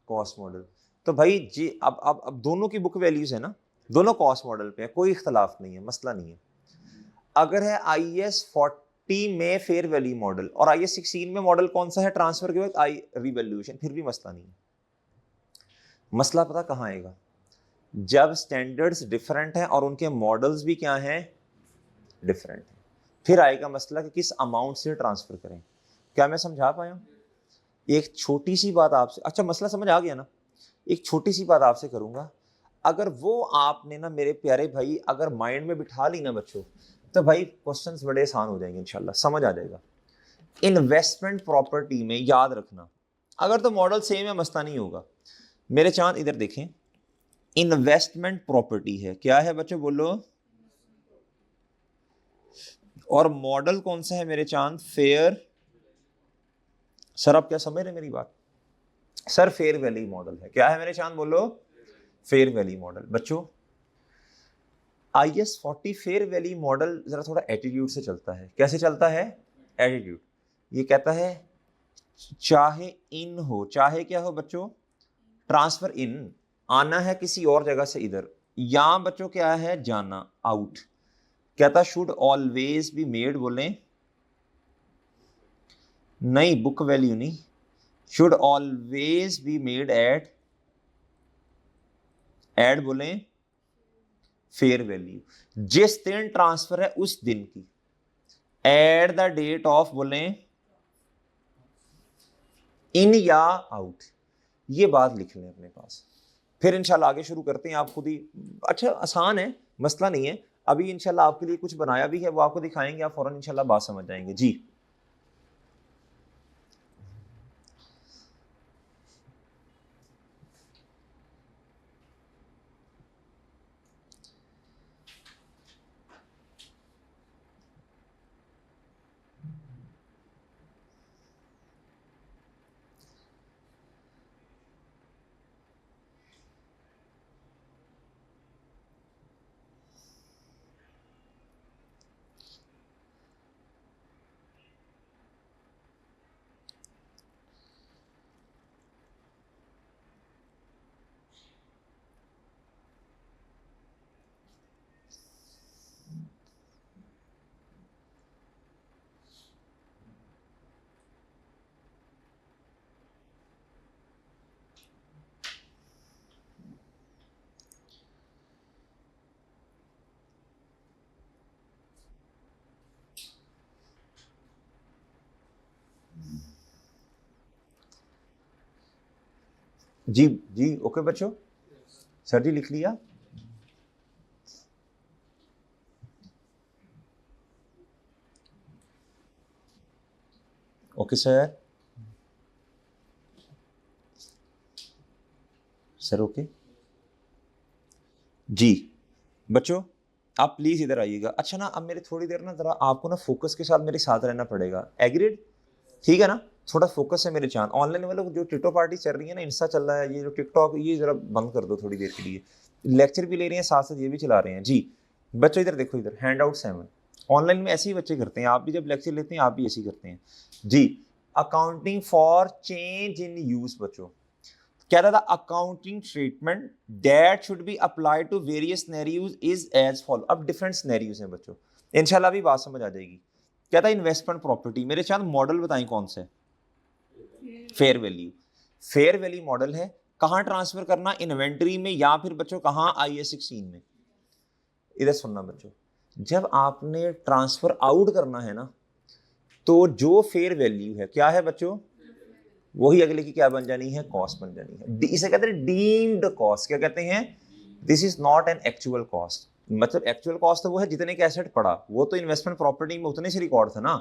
कॉस्ट मॉडल। तो भाई जी अब दोनों की बुक वैल्यूज है ना, दोनों कॉस्ट मॉडल पे है, कोई इख्तलाफ नहीं है, मसला नहीं है। अगर है IAS 40 में फेयर वैल्यू मॉडल और IAS 16 में मॉडल कौन सा है ट्रांसफर के वक्त, रिवैल्यूएशन, फिर भी मसला नहीं है। मसला पता कहाँ आएगा, जब स्टैंडर्ड्स डिफरेंट हैं और उनके मॉडल्स भी क्या हैं, डिफरेंट हैं, फिर आएगा मसला कि किस अमाउंट से ट्रांसफर करें। क्या मैं समझा पाया हूं? एक छोटी सी बात आपसे, अच्छा मसला समझ आ गया ना, एक छोटी सी बात आपसे करूंगा, अगर वो आपने ना मेरे प्यारे भाई अगर माइंड में बिठा ली ना बच्चों, तो भाई क्वेश्चंस बड़े आसान हो जाएंगे, इंशाल्लाह समझ आ जाएगा। इन्वेस्टमेंट प्रॉपर्टी में याद रखना, अगर तो मॉडल सेम है मसला नहीं होगा। मेरे चांद इधर देखें, इन्वेस्टमेंट प्रॉपर्टी है, क्या है बच्चों बोलो, और मॉडल कौन सा है मेरे चांद, फेयर। सर आप क्या समझ रहे मेरी बात, सर फेयर वैल्यू मॉडल है, क्या है मेरे चांद बोलो, फेयर वैल्यू मॉडल। बच्चों IAS 40 फेयर वैल्यू मॉडल जरा थोड़ा एटीट्यूड से चलता है, कैसे चलता है, एटीट्यूड। ये कहता है चाहे इन हो, चाहे क्या हो बच्चों, ट्रांसफर इन, आना है किसी और जगह से इधर, या बच्चों क्या है, जाना, आउट। कहता शुड ऑलवेज बी मेड, बोलें नहीं, बुक वैल्यू नहीं, should always be made at बोलें फेयर वैल्यू, जिस दिन ट्रांसफर है उस दिन की, एट द डेट ऑफ, बोलें इन या आउट। ये बात लिख लें अपने पास, फिर इंशाल्लाह आगे शुरू करते हैं। आप खुद ही, अच्छा आसान है, मसला नहीं है। अभी इंशाल्लाह आपके लिए कुछ बनाया भी है, वो आपको दिखाएंगे, आप फौरन इंशाल्लाह बात समझ जाएंगे। जी जी जी ओके बच्चों, सर जी लिख लिया। ओके सर, सर ओके जी। बच्चों आप प्लीज इधर आइएगा। अच्छा ना, अब मेरे थोड़ी देर ना जरा आपको ना फोकस के साथ मेरे साथ रहना पड़ेगा, एग्रीड, ठीक है ना, थोड़ा फोकस है मेरे चांद। ऑनलाइन वाले जो टिकटॉक पार्टी चल रही है ना, इंस्टा चल रहा है, ये जो टिकटॉक, ये जरा बंद कर दो थोड़ी देर के लिए। लेक्चर भी ले रहे हैं साथ साथ ये भी चला रहे हैं। जी बच्चों इधर देखो, इधर हैंड आउट 7 ऑनलाइन में ऐसे ही बच्चे करते हैं, आप भी जब लेक्चर लेते हैं आप भी ऐसे ही करते हैं। जी accounting for change in use, बच्चों क्या था, accounting treatment that should be applied to various scenarios is as follow. अब डिफरेंट सिनेरियोज हैं बच्चों, इंशाल्लाह भी बात समझ आ जाएगी। क्या था, इन्वेस्टमेंट प्रॉपर्टी, मेरे चांद मॉडल बताएं कौन से, fair value. Fair value model है, कहां ट्रांसफर करना, इन्वेंटरी में या फिर बच्चों कहां, IAS 16 में। इधर सुनना बच्चों, जब आपने ट्रांसफर आउट करना है ना, तो जो फेयर वैल्यू है क्या है बच्चों, वही अगले की क्या बन जानी है, कॉस्ट बन जानी है। इसे कहते हैं डीम्ड कॉस्ट, क्या कहते हैं, this is not an actual cost. मतलब एक्चुअल कॉस्ट तो वो है जितने का एसेट पड़ा, वो तो इन्वेस्टमेंट प्रॉपर्टी में उतने से रिकॉर्ड था ना।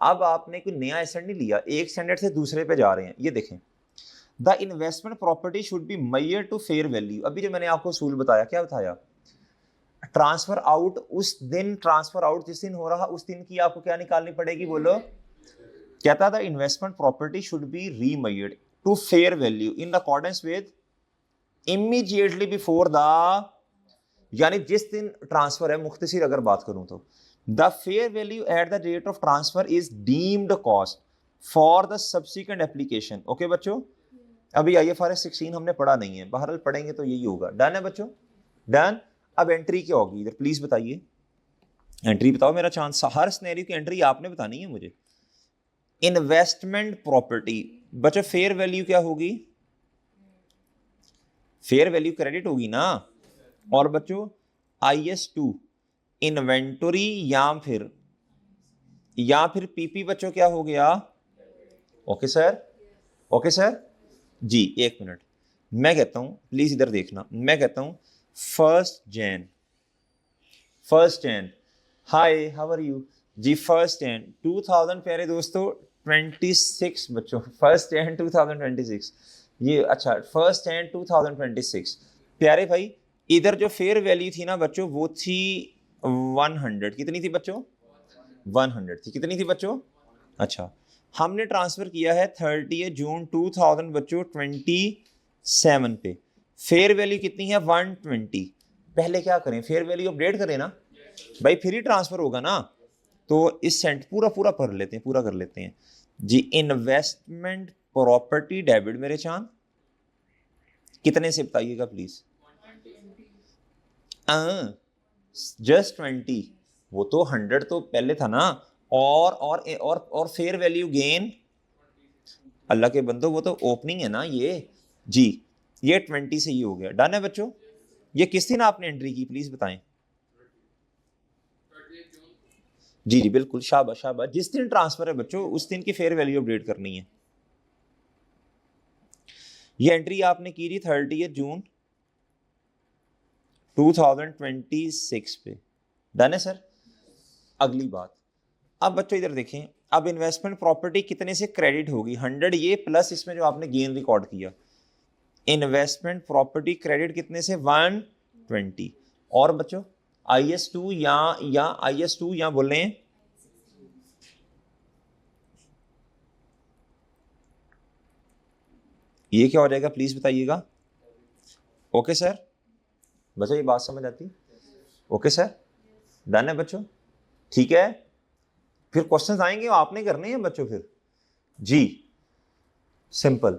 अब आपने कोई नया एसेट नहीं लिया, एक स्टैंडर्ड से दूसरे पे जा रहे हैं। ये देखें, the investment property should be measure to fair value. अभी जो मैंने आपको असूल बताया, क्या बताया, ट्रांसफर आउट उस दिन, ट्रांसफर आउट जिस दिन हो रहा उस दिन की आपको क्या निकालनी पड़ेगी, बोलो। कहता था investment property should be remeasured to fair value in accordance with immediately before the, यानी जिस दिन ट्रांसफर है, मुख्तसर अगर बात करूं तो, the fair value at the rate of transfer is deemed cost for the subsequent application. Okay बच्चों, अभी IFRS 16 हमने पढ़ा नहीं है, बहरहाल पढ़ेंगे तो यही होगा। डन है बच्चों, डन। अब एंट्री क्या होगी इधर प्लीज बताइए, एंट्री बताओ, मेरा चांस, हर सिनेरियो की एंट्री आपने बतानी है मुझे। इन्वेस्टमेंट प्रॉपर्टी बच्चों फेयर वैल्यू क्या होगी, फेयर वैल्यू क्रेडिट होगी ना। और बच्चों IS2 इन्वेंटरी या फिर पीपी बच्चों क्या हो गया। ओके सर, ओके सर जी, एक मिनट, मैं कहता हूं प्लीज इधर देखना, मैं कहता हूं 1 Jan, hi how are you जी, 1 जैन 2000 प्यारे दोस्तों 26 बच्चों, 1 जैन 2026 ये, अच्छा 1 जैन 2026 प्यारे भाई, इधर जो फेयर वैल्यू थी ना बच्चों वो थी 100, कितनी थी बच्चों, 100 थी, कितनी थी बच्चों, अच्छा हमने ट्रांसफर किया है 30 जून 2000 बच्चों 27 पे, फेयर वैल्यू कितनी है 120, पहले क्या करें फेयर वैल्यू अपडेट करें ना भाई, फिर ही ट्रांसफर होगा ना। तो इस सेंट पूरा पूरा कर लेते हैं, पूरा कर लेते हैं जी। इन्वेस्टमेंट प्रॉपर्टी डेबिट मेरे चांद कितने से बताइएगा प्लीज, जस्ट 20, वो तो 100 तो पहले था ना, और फेयर वैल्यू गेन, अल्लाह के बंदो वो तो ओपनिंग है ना ये जी, ये 20 से ये हो गया, डन है बच्चों। ये किस दिन आपने एंट्री की प्लीज बताएं, जी जी बिल्कुल, शाबाश शाबाश, जिस दिन ट्रांसफर है बच्चों उस दिन की फेयर वैल्यू अपडेट करनी है। ये एंट्री आपने की थी 30 जून 2026 पे, डन है सर। अगली बात, अब बच्चों इधर देखें, अब इन्वेस्टमेंट प्रॉपर्टी कितने से क्रेडिट होगी, 100 ये प्लस इसमें जो आपने गेन रिकॉर्ड किया, इन्वेस्टमेंट प्रॉपर्टी क्रेडिट कितने से 120, और बच्चों IS2 या IS2 या बोले ये क्या हो जाएगा प्लीज बताइएगा। ओके सर, बच्चों ये बात समझ आती, ओके सर, डन है बच्चों, ठीक है। फिर क्वेश्चंस आएंगे आपने करने हैं बच्चों फिर जी, सिंपल।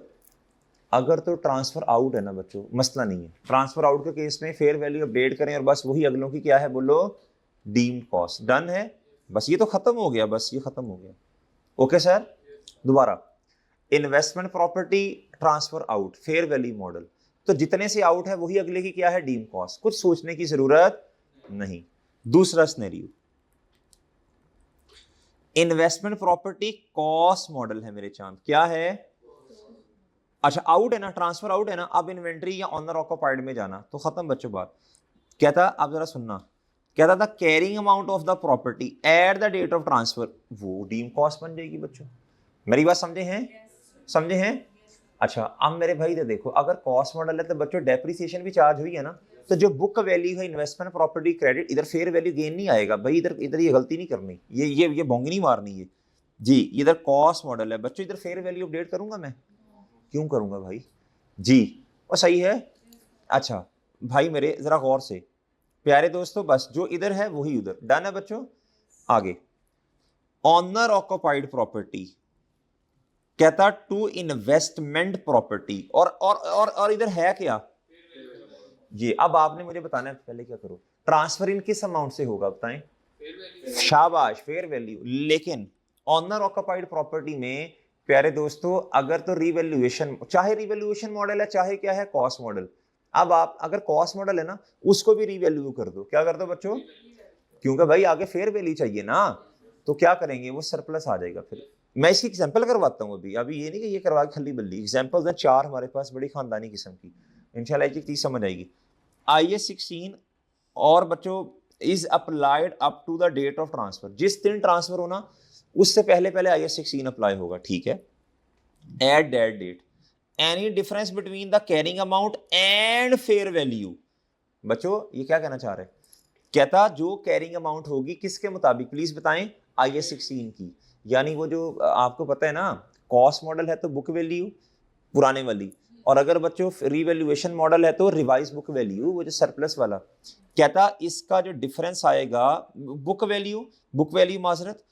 अगर तो ट्रांसफर आउट है ना बच्चों मसला नहीं है, ट्रांसफर आउट के केस में फेयर वैल्यू अपडेट करें और बस वही अगलों की क्या है बोलो, डीम्ड कॉस्ट, डन है, बस ये तो खत्म हो गया, बस ये खत्म हो गया। ओके सर, दोबारा investment property transfer out fair value model, तो जितने से आउट है वही अगले की क्या है डीम कॉस्ट, कुछ सोचने की जरूरत नहीं। दूसरा scenario, investment property cost model है मेरे चांद, क्या है, अच्छा आउट है ना, ट्रांसफर आउट है ना, अब इन्वेंट्री या ऑनर ऑक्यूपाइड में जाना, तो खत्म बच्चों बात। कहता आप जरा सुनना, कहता था carrying amount of the property at the date of transfer, वो डीम कॉस्ट बन जाएगी बच्चों, मेरी बात समझे हैं, समझे हैं। अच्छा अब मेरे भाई तो देखो, अगर कॉस्ट मॉडल है तो बच्चों डेप्रिसिएशन भी चार्ज हुई है ना, तो जो बुक वैल्यू है इन्वेस्टमेंट प्रॉपर्टी क्रेडिट, इधर फेयर वैल्यू गेन नहीं आएगा भाई, इधर इधर ये गलती नहीं करनी, ये बोंगी नहीं मारनी है जी, इधर कॉस्ट मॉडल है बच्चों, इधर फेयर वैल्यू अपडेट करूंगा मैं, क्यों करूंगा भाई जी, और सही है। अच्छा भाई मेरे जरा गौर से प्यारे दोस्तों, बस जो इधर है वही उधर, डन है बच्चों। आगे ऑनर ऑक्यूपाइड प्रॉपर्टी, कहता टू इन्वेस्टमेंट प्रॉपर्टी, और इधर है क्या ये, अब आपने मुझे बताना है पहले क्या करो, ट्रांसफर इन किस अमाउंट से होगा बताएं, शाबाश फेयर वैल्यू, लेकिन ऑनर ऑक्यूपाइड प्रॉपर्टी में प्यारे दोस्तों अगर तो रिवैल्यूएशन, चाहे रिवैल्यूएशन मॉडल है चाहे क्या है कॉस्ट मॉडल, अब आप अगर कॉस्ट मॉडल है ना उसको भी रिवैल्यू कर दो, क्या कर दो बच्चों, क्योंकि भाई आगे फेयर वैल्यू चाहिए ना, तो क्या करेंगे वो सरप्लस आ जाएगा। फिर मैं इसकी एग्जांपल करवाता हूँ अभी ये नहीं कि ये करवा के खली बल्ली, एग्जांपल्स हैं 4 हमारे पास बड़ी खानदानी किस्म की, इंशाल्लाह एक चीज समझ आएगी। IS16 और बच्चों is applied up to the date of transfer, जिस दिन ट्रांसफर होना उससे पहले पहले IS16 अप्लाई होगा, ठीक है। At that date any difference between the carrying amount and fair value, बच्चों ये क्या कहना चाह रहे हैं, कहता जो कैरिंग अमाउंट होगी किसके मुताबिक प्लीज बताएं, IS16 की, यानी वो जो आपको पता है ना कॉस्ट मॉडल है तो बुक वैल्यू पुराने वाली, और अगर बच्चों रिवैल्यूएशन मॉडल है तो रिवाइज बुक वैल्यू वो जो सरप्लस वाला, कहता इसका जो डिफरेंस आएगा बुक वैल्यू माजरत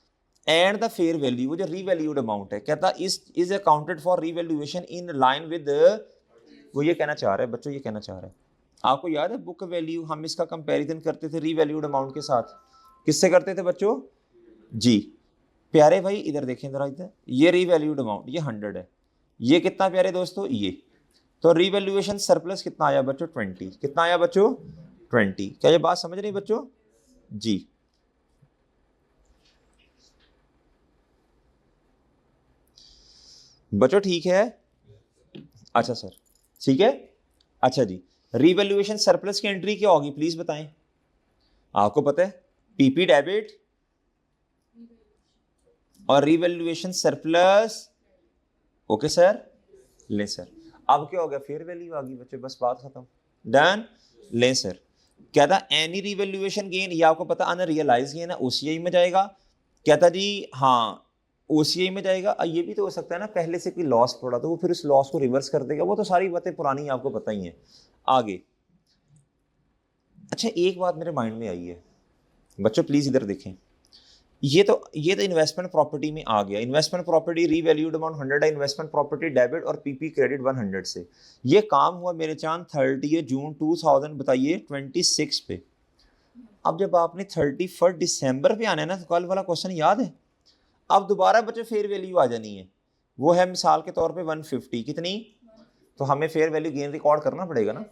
एंड द फेयर वैल्यू, वो जो रीवैल्यूड अमाउंट है, कहता is accounted for revaluation in line with, वो ये कहना चाह रहा है बच्चों, ये कहना चाह रहा है आपको याद है बुक वैल्यू, हम इसका कंपैरिजन करते थे रीवैल्यूड अमाउंट के साथ, किससे करते थे बच्चों? जी प्यारे भाई इधर देखें जरा, इधर ये रीवैल्यूड अमाउंट ये 100 है, ये कितना प्यारे दोस्तों ये, तो रीवैल्यूएशन सरप्लस कितना आया बच्चों? 20। कितना आया बच्चों? 20। क्या ये बात समझ रही बच्चों? जी बच्चों ठीक है, अच्छा सर ठीक है। अच्छा जी, रीवैल्यूएशन सरप्लस की एंट्री क्या होगी प्लीज बताएं, आपको पता है? पीपी डेबिट और रीवैल्यूएशन सरप्लस, ओके सर, ले सर। अब क्या हो गया? फेयर वैल्यू आ गई बच्चे, बस बात खत्म, डन। ले सर, क्या था? एनी रीवैल्यूएशन गेन, ये आपको पता अनरियलाइज गेन है, ओसीआई में जाएगा। क्या था जी? हाँ ओसीआई में जाएगा। ये भी तो हो सकता है ना पहले से कोई लॉस पड़ा तो वो फिर उस लॉस को रिवर्स कर देगा, वो तो सारी बातें पुरानी आपको पता ही है। आगे अच्छा एक बात मेरे माइंड में आई है बच्चों, प्लीज इधर देखें, ये तो इन्वेस्टमेंट प्रॉपर्टी में आ गया। इन्वेस्टमेंट प्रॉपर्टी रीवैल्यूड अमाउंट 100 है, इन्वेस्टमेंट प्रॉपर्टी डेबिट और पीपी क्रेडिट 100 से। ये काम हुआ मेरे चांद 30 जून 2000 बताइए 26 पे। अब जब आपने 31 दिसंबर पे आना है ना, तो कल वाला क्वेश्चन याद है? अब दोबारा बच्चे फेयर वैल्यू आ जानी है, वो है मिसाल के तौर पे 150, कितनी? तो हमें फेयर वैल्यू गेन रिकॉर्ड करना पड़ेगा ना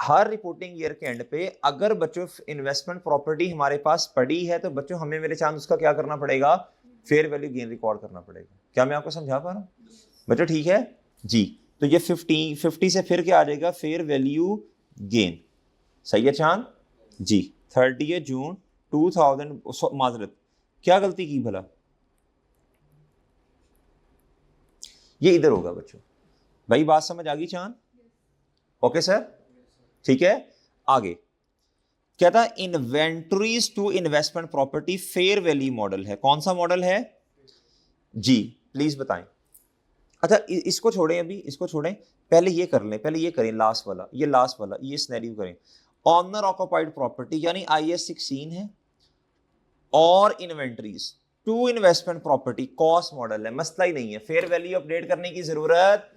हर रिपोर्टिंग ईयर के एंड पे। अगर बच्चों इन्वेस्टमेंट प्रॉपर्टी हमारे पास पड़ी है तो बच्चों हमें मेरे चांद उसका क्या करना पड़ेगा? फेयर वैल्यू गेन रिकॉर्ड करना पड़ेगा। क्या मैं आपको समझा पा रहा हूँ बच्चों? ठीक है जी। तो ये 50 से फिर क्या आ जाएगा? Fair value gain. सही है चांद जी। 30 जून 2000, माजरत क्या गलती की भला? ये इधर होगा बच्चों, भाई बात समझ आ गई चांद? ओके सर ठीक है। आगे क्या था? Inventories to investment property fair value model है, कौन सा मॉडल है जी? प्लीज बताएं। अच्छा इसको छोड़ें, अभी इसको छोड़ें, पहले ये कर लें, पहले ये करें लास्ट वाला, ये लास्ट वाला, ये सिनेरियो करें। ऑनर ऑक्युपाइड प्रॉपर्टी यानी IAS 16 है और inventories to investment property cost model है, मसला ही नहीं है, फेयर वैल्यू अपडेट करने की जरूरत,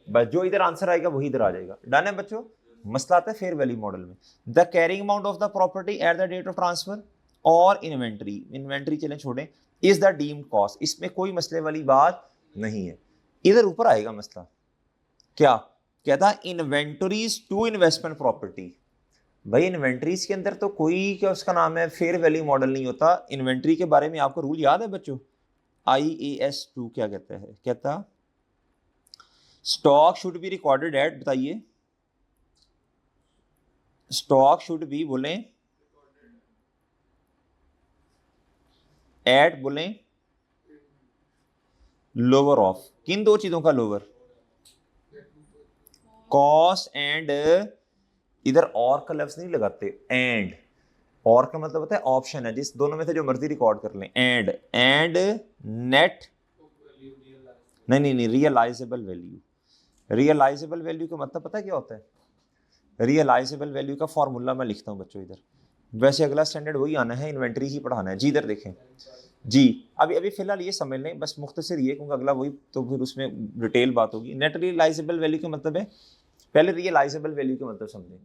बस जो इधर आंसर आएगा वही इधर आ जाएगा। डन है बच्चों? मसला आता है फेयर वैल्यू मॉडल में, the carrying amount of the property at the date of transfer और इन्वेंटरी चलें छोड़ें, इज द डीम्ड कॉस्ट, इसमें कोई मसले वाली बात नहीं है। इधर ऊपर आएगा मसला, क्या कहता? Inventories to investment property. भाई इन्वेंटरीज के अंदर तो कोई क्या उसका नाम है फेयर वैल्यू मॉडल नहीं होता। इन्वेंटरी के बारे में आपको रूल याद है बच्चों? IAS 2 क्या कहता है? कहता stock should be recorded at, बताइए स्टॉक शुड बी बोलें एट, बोलें लोअर ऑफ, किन दो चीजों का लोअर? कॉस्ट एंड, इधर और का लफ्ज नहीं लगाते, एंड, और का मतलब होता है ऑप्शन है, जिस दोनों में से जो मर्जी रिकॉर्ड कर लें, एंड नेट, नहीं रियलाइजेबल वैल्यू। रियलाइजेबल वैल्यू का मतलब पता है क्या होता है? रियलाइजेबल वैल्यू का फॉर्मूला मैं लिखता हूं बच्चों इधर, वैसे अगला स्टैंडर्ड वही आना है, इन्वेंटरी ही पढ़ाना है जी। इधर देखें जी, अभी फिलहाल ये समझ लें बस मुख्तसर ये, क्योंकि अगला वही तो फिर उसमें डिटेल बात होगी। नेट रियलाइजेबल वैल्यू का मतलब है, पहले रियलाइजेबल वैल्यू का मतलब समझें,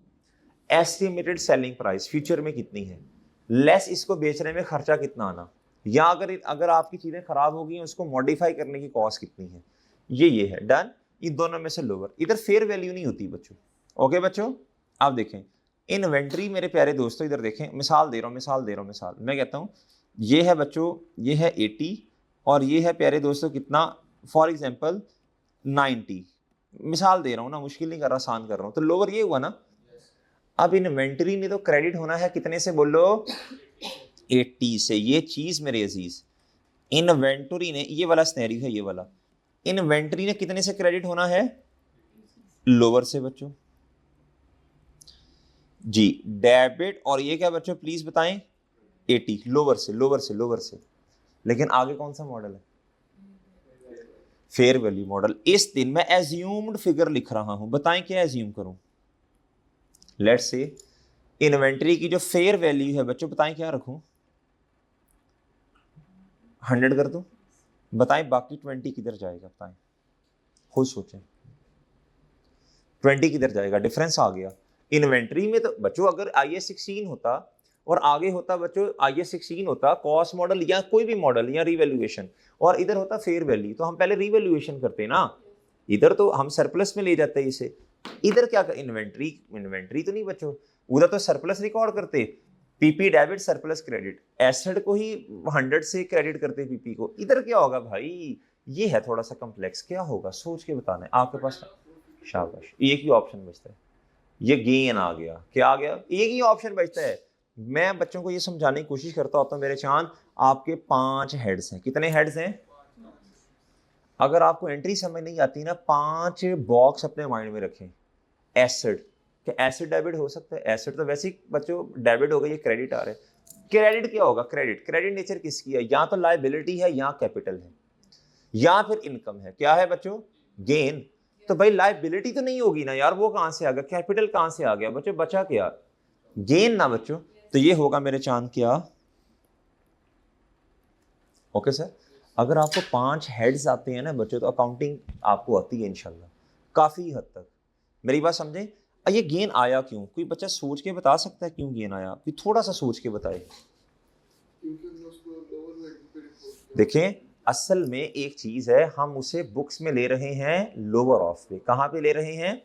एस्टिमेटेड सेलिंग प्राइस फ्यूचर में कितनी है, लेस इसको बेचने में खर्चा कितना आना, या अगर आपकी चीजें खराब हो गई उसको मॉडिफाई करने की कॉस्ट कितनी है, ये है। डन। इन दोनों में से लोअर, इधर फेयर वैल्यू नहीं होती बच्चों। ओके बच्चों आप देखें इन्वेंट्री, मेरे प्यारे दोस्तों इधर देखें, मिसाल दे रहा हूं, मिसाल मैं कहता हूं ये है बच्चों, ये है 80 और ये है प्यारे दोस्तों कितना, फॉर एग्जांपल 90, मिसाल दे रहा हूं ना, मुश्किल नहीं कर रहा, आसान कर रहा हूं, तो लोअर ये हुआ ना। अब इन्वेंटरी ने तो क्रेडिट होना है कितने से बोलो? 80 से। ये चीज मेरे अजीज, इन्वेंटरी ने, ये वाला सिनेरियो है, ये वाला इन्वेंटरी ने कितने से क्रेडिट होना है? लोअर से बच्चों जी। डेबिट और ये क्या बच्चों प्लीज बताएं? 80, लोअर से। लेकिन आगे कौन सा मॉडल है? Fair value model. इस दिन मैं एज्यूम्ड फिगर लिख रहा हूं, बताएं क्या एज्यूम करूं? लेट्स से इन्वेंटरी की जो फेयर वैल्यू है बच्चों, बताएं क्या रखूं? 100 कर दूं? बताएं बाकी 20 किधर जाएगा? बताएं, खुद सोचें 20 किधर जाएगा? डिफरेंस आ गया। इन्वेंट्री में तो बच्चों अगर IAS 16 होता और आगे होता बच्चों IAS 16 होता कॉस्ट मॉडल या कोई भी मॉडल या रिवैल्यूएशन, और इधर होता फेयर वैल्यू, तो हम पहले रिवैल्यूएशन करते ना, इधर तो हम सरप्लस में ले जाते इसे। इधर क्या कर, इन्वेंट्री तो नहीं बच्चों, उधर तो सरप्लस रिकॉर्ड करते, PP debit surplus credit, asset को ही 100 से क्रेडिट करते पीपी को। इधर क्या होगा भाई, ये है थोड़ा सा कम्प्लेक्स, क्या होगा सोच के बताना है आपके पास। शाबाश, एक ही ऑप्शन बचता है, ये गेन आ गया, क्या आ गया, एक ही ऑप्शन बचता है। मैं बच्चों को ये समझाने की कोशिश करता होता हूँ मेरे चांद, आपके 5 हेड्स हैं, कितने हेड्स हैं? अगर आपको एंट्री समझ नहीं आती ना, 5 बॉक्स अपने माइंड में रखें। एसेट, क्या एसेट डेबिट हो सकता है? एसेट तो वैसे ही बच्चों डेबिट हो गया, ये क्रेडिट आ रहा है। क्रेडिट क्या होगा? क्रेडिट नेचर किसकी है? या तो लायबिलिटी है या कैपिटल है या फिर इनकम है। क्या है बच्चों? गेन। तो भाई लायबिलिटी तो नहीं होगी ना यार, वो कहां से आ गया? कैपिटल कहां से आ गया बच्चों? बचा क्या? गेन ना बच्चों। तो ये होगा मेरे चांद क्या? Okay sir. अगर आपको 5 हेड्स आते हैं ना बच्चों, तो अकाउंटिंग आपको आती है इंशाल्लाह काफी हद तक। मेरी बात समझे? ये गेन आया क्यों? कोई बच्चा सोच के बता सकता है क्यों गेन आया? कोई थोड़ा सा सोच के बताए। देखें, असल में एक चीज है, हम उसे बुक्स में ले रहे हैं लोअर ऑफ पे। कहां पे ले रहे हैं?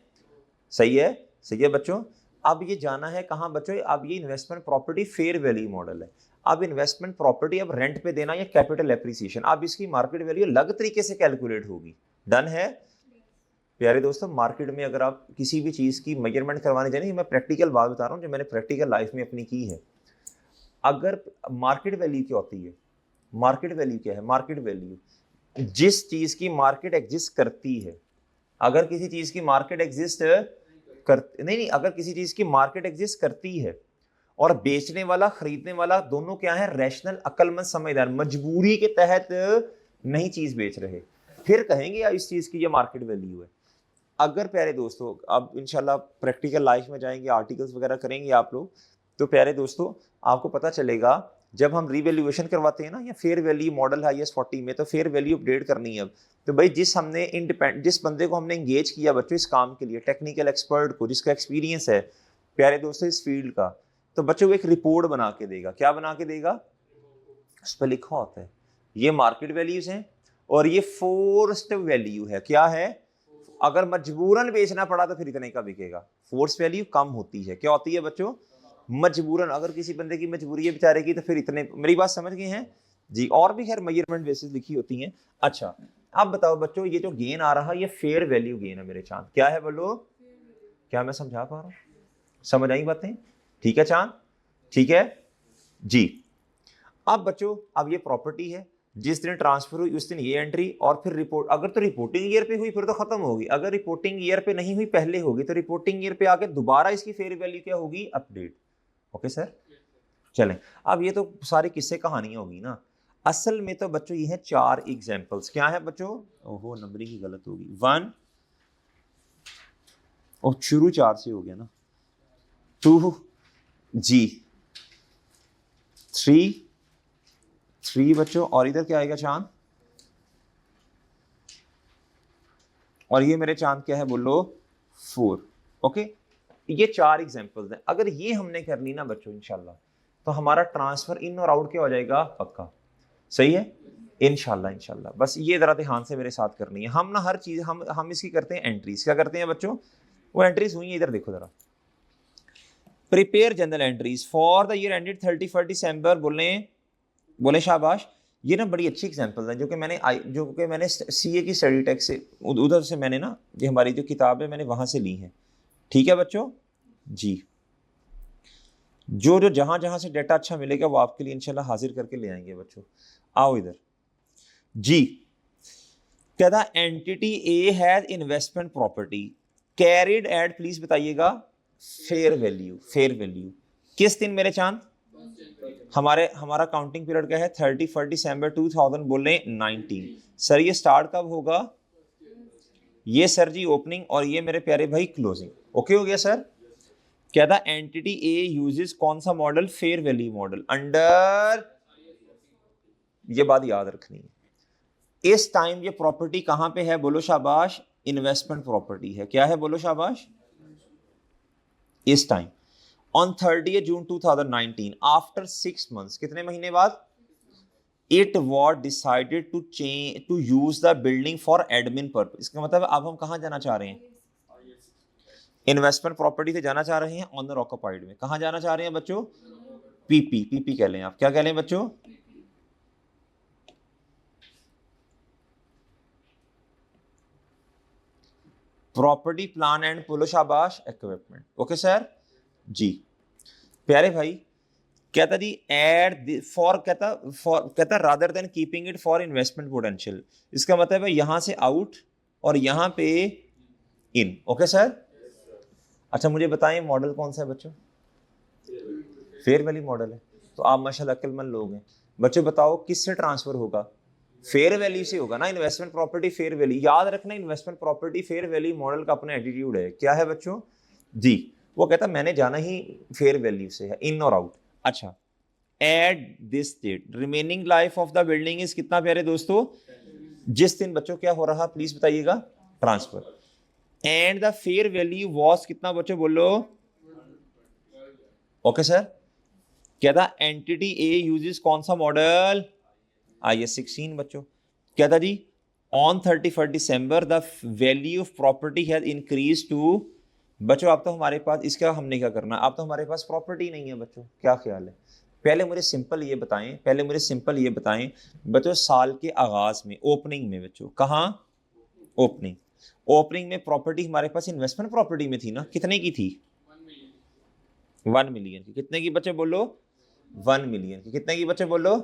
सही है, सही है बच्चों। अब ये जाना है कहां बच्चों? अब ये investment property fair value model है। अब इन्वेस्टमेंट प्रॉपर्टी अब रेंट पे देना या कैपिटल एप्रिसिएशन, अब इसकी मार्केट वैल्यू अलग तरीके से कैलकुलेट होगी। डन है प्यारे दोस्तों? मार्केट में अगर आप किसी भी चीज की मेजरमेंट करवाने जाए, मैं प्रैक्टिकल बात बता रहा हूं जो मैंने प्रैक्टिकल लाइफ में अपनी की है। अगर मार्केट वैल्यू क्या होती है? मार्केट वैल्यू क्या है? मार्केट वैल्यू जिस चीज की मार्केट एग्जिस्ट करती है। अगर किसी चीज की मार्केट एग्जिस्ट नहीं, अगर किसी चीज की मार्केट एग्जिस्ट करती है और बेचने वाला खरीदने वाला दोनों क्या है? रैशनल, अक्लमंद, समझदार, मजबूरी के तहत नहीं चीज बेच रहे, फिर कहेंगे यार इस चीज की ये मार्केट वैल्यू है। अगर प्यारे दोस्तों, अब इंशाल्लाह प्रैक्टिकल लाइफ में जाएंगे, आर्टिकल्स वगैरह करेंगे आप लोग, तो प्यारे दोस्तों आपको पता चलेगा जब हम रिवैल्यूएशन करवाते हैं ना, या फेयर वैल्यू मॉडल है IAS 40 में, तो फेयर वैल्यू अपडेट करनी है अब। तो भाई जिस बंदे को हमने एंगेज किया बच्चों इस काम के लिए, टेक्निकल एक्सपर्ट को जिसका एक्सपीरियंस है प्यारे दोस्तों इस फील्ड का, तो बच्चों वो एक रिपोर्ट बना के देगा। क्या बना के देगा? उस पर लिखा होता है ये मार्केट वैल्यूज हैं और ये फोर्स्ड वैल्यू है। क्या है? अगर मजबूरन बेचना पड़ा तो फिर इतने का बिकेगा। फोर्स वैल्यू कम होती है, क्या होती है बच्चों? मजबूरन। अगर किसी बंदे की मजबूरी है बेचारे की, तो फिर इतने। मेरी बात समझ गए हैं जी? और भी खैर मेजरमेंट बेसिस लिखी होती हैं। अच्छा, अब बताओ बच्चों, ये जो गेन आ रहा है ये फेयर वैल्यू गेन है मेरे चांद। क्या है बोलो? क्या मैं समझा पा रहा हूं? समझ आई बातें? ठीक है चांद, ठीक है जी। अब बच्चों, अब ये प्रॉपर्टी है, जिस दिन ट्रांसफर हुई उस दिन ये एंट्री, और फिर रिपोर्ट। अगर तो रिपोर्टिंग ईयर पे हुई फिर तो खत्म होगी, अगर रिपोर्टिंग ईयर पे नहीं हुई पहले होगी, तो रिपोर्टिंग ईयर पे आके दोबारा इसकी फेयर वैल्यू क्या होगी? अपडेट। ओके सर, चलें। अब ये तो सारी किस्से कहानियां होगी ना। असल में तो बच्चों ये है 4 एग्जाम्पल्स। क्या है बच्चों? ओहो, नंबरिंग ही गलत होगी। 1 और शुरू 4 से हो गया ना। 2 जी, 3 बच्चों, और इधर क्या आएगा चांद? और ये मेरे चांद क्या है बोलो? 4। ओके, ये 4 एग्जांपल्स हैं। अगर ये हमने कर ली ना बच्चों इंशाल्लाह, तो हमारा ट्रांसफर इन और आउट क्या हो जाएगा? पक्का। सही है इंशाल्लाह, इंशाल्लाह। बस ये जरा ध्यान से मेरे साथ करनी है। हम ना हर चीज हम इसकी करते हैं एंट्रीज। क्या करते हैं बच्चों? वो एंट्रीज हुई है, इधर देखो जरा। Prepare general entries for the year ended 31 दिसंबर। बोले शाबाश। ये ना बड़ी अच्छी एग्जांपल है जो कि मैंने सीए की स्टडी टेक से उधर से मैंने ना, ये हमारी जो किताब है मैंने वहां से ली है। ठीक है बच्चों जी। जो जहां जहां से डेटा अच्छा मिलेगा वो आपके लिए इंशाल्लाह हाजिर करके ले आएंगे बच्चों। आओ इधर जी। क्या था? Entity A has investment property carried at, please बताइएगा, फेयर वैल्यू। फेयर वैल्यू किस दिन मेरे चांद? हमारा काउंटिंग पीरियड क्या है? 31 दिसंबर 2000 बोले 19। सर ये स्टार्ट कब होगा? ये सर जी ओपनिंग, और ये मेरे प्यारे भाई क्लोजिंग। ओके हो गया सर? क्या था? एंटिटी ए यूजेस कौन सा model? Fair value model under. ये बात याद रखनी है। इस टाइम ये प्रॉपर्टी कहां पे है? बोलो शाबाश। इन्वेस्टमेंट प्रॉपर्टी है। क्या है? बोलो शाबाश। इस time on 30 June 2019 after 6 months, कितने महीने बाद, it was decided to use the building for admin purpose. इसका मतलब अब हम कहाँ जाना चाह रहे हैं, इन्वेस्टमेंट प्रॉपर्टी से जाना चाह रहे हैं ऑनर ऑक्यूपाइड में। कहाँ जाना चाह रहे हैं बच्चों, पीपी, पीपी कह लें आप, क्या कह लें बच्चों, प्रॉपर्टी प्लान एंड पुलो शाबाश इक्विपमेंट। ओके सर जी। प्यारे भाई कहता जी एड फॉर, कहता rather than keeping it for investment potential. इसका मतलब है यहां से आउट और यहां पे इन। Okay sir. अच्छा मुझे बताएं मॉडल कौन सा है बच्चों, फेयर वैल्यू मॉडल है। तो आप माशाल्लाह अक्लमंद लोग हैं बच्चों, बताओ किससे ट्रांसफर होगा, फेयर वैल्यू से होगा ना। इन्वेस्टमेंट प्रॉपर्टी फेयर वैल्यू, याद रखना investment property fair value model का अपना एटीट्यूड है। क्या है बच्चों जी, वो कहता मैंने जाना ही फेयर वैल्यू से है, इन और आउट। अच्छा at this date remaining life of the building is कितना प्यारे दोस्तों, जिस दिन बच्चों क्या हो रहा प्लीज बताइएगा, transfer. And the fair value was कितना बच्चों बोलो, ओके सर। कहता एंटिटी ए यूजेस कौन सा मॉडल, IS 16 बच्चों। कहता जी on 31 December the value of property has increase to, बच्चों आप तो हमारे पास, इसका हमने क्या करना, आप तो हमारे पास प्रॉपर्टी नहीं है बच्चों, क्या ख्याल है। पहले मुझे सिंपल ये बताएं, बच्चों साल के आगाज में ओपनिंग में बच्चों, कहाँ ओपनिंग में प्रॉपर्टी हमारे पास इन्वेस्टमेंट प्रॉपर्टी में थी ना, कितने की थी, 1 मिलियन की। कितने की बच्चे बोलो, 1 मिलियन की। कितने की बच्चे बोलो,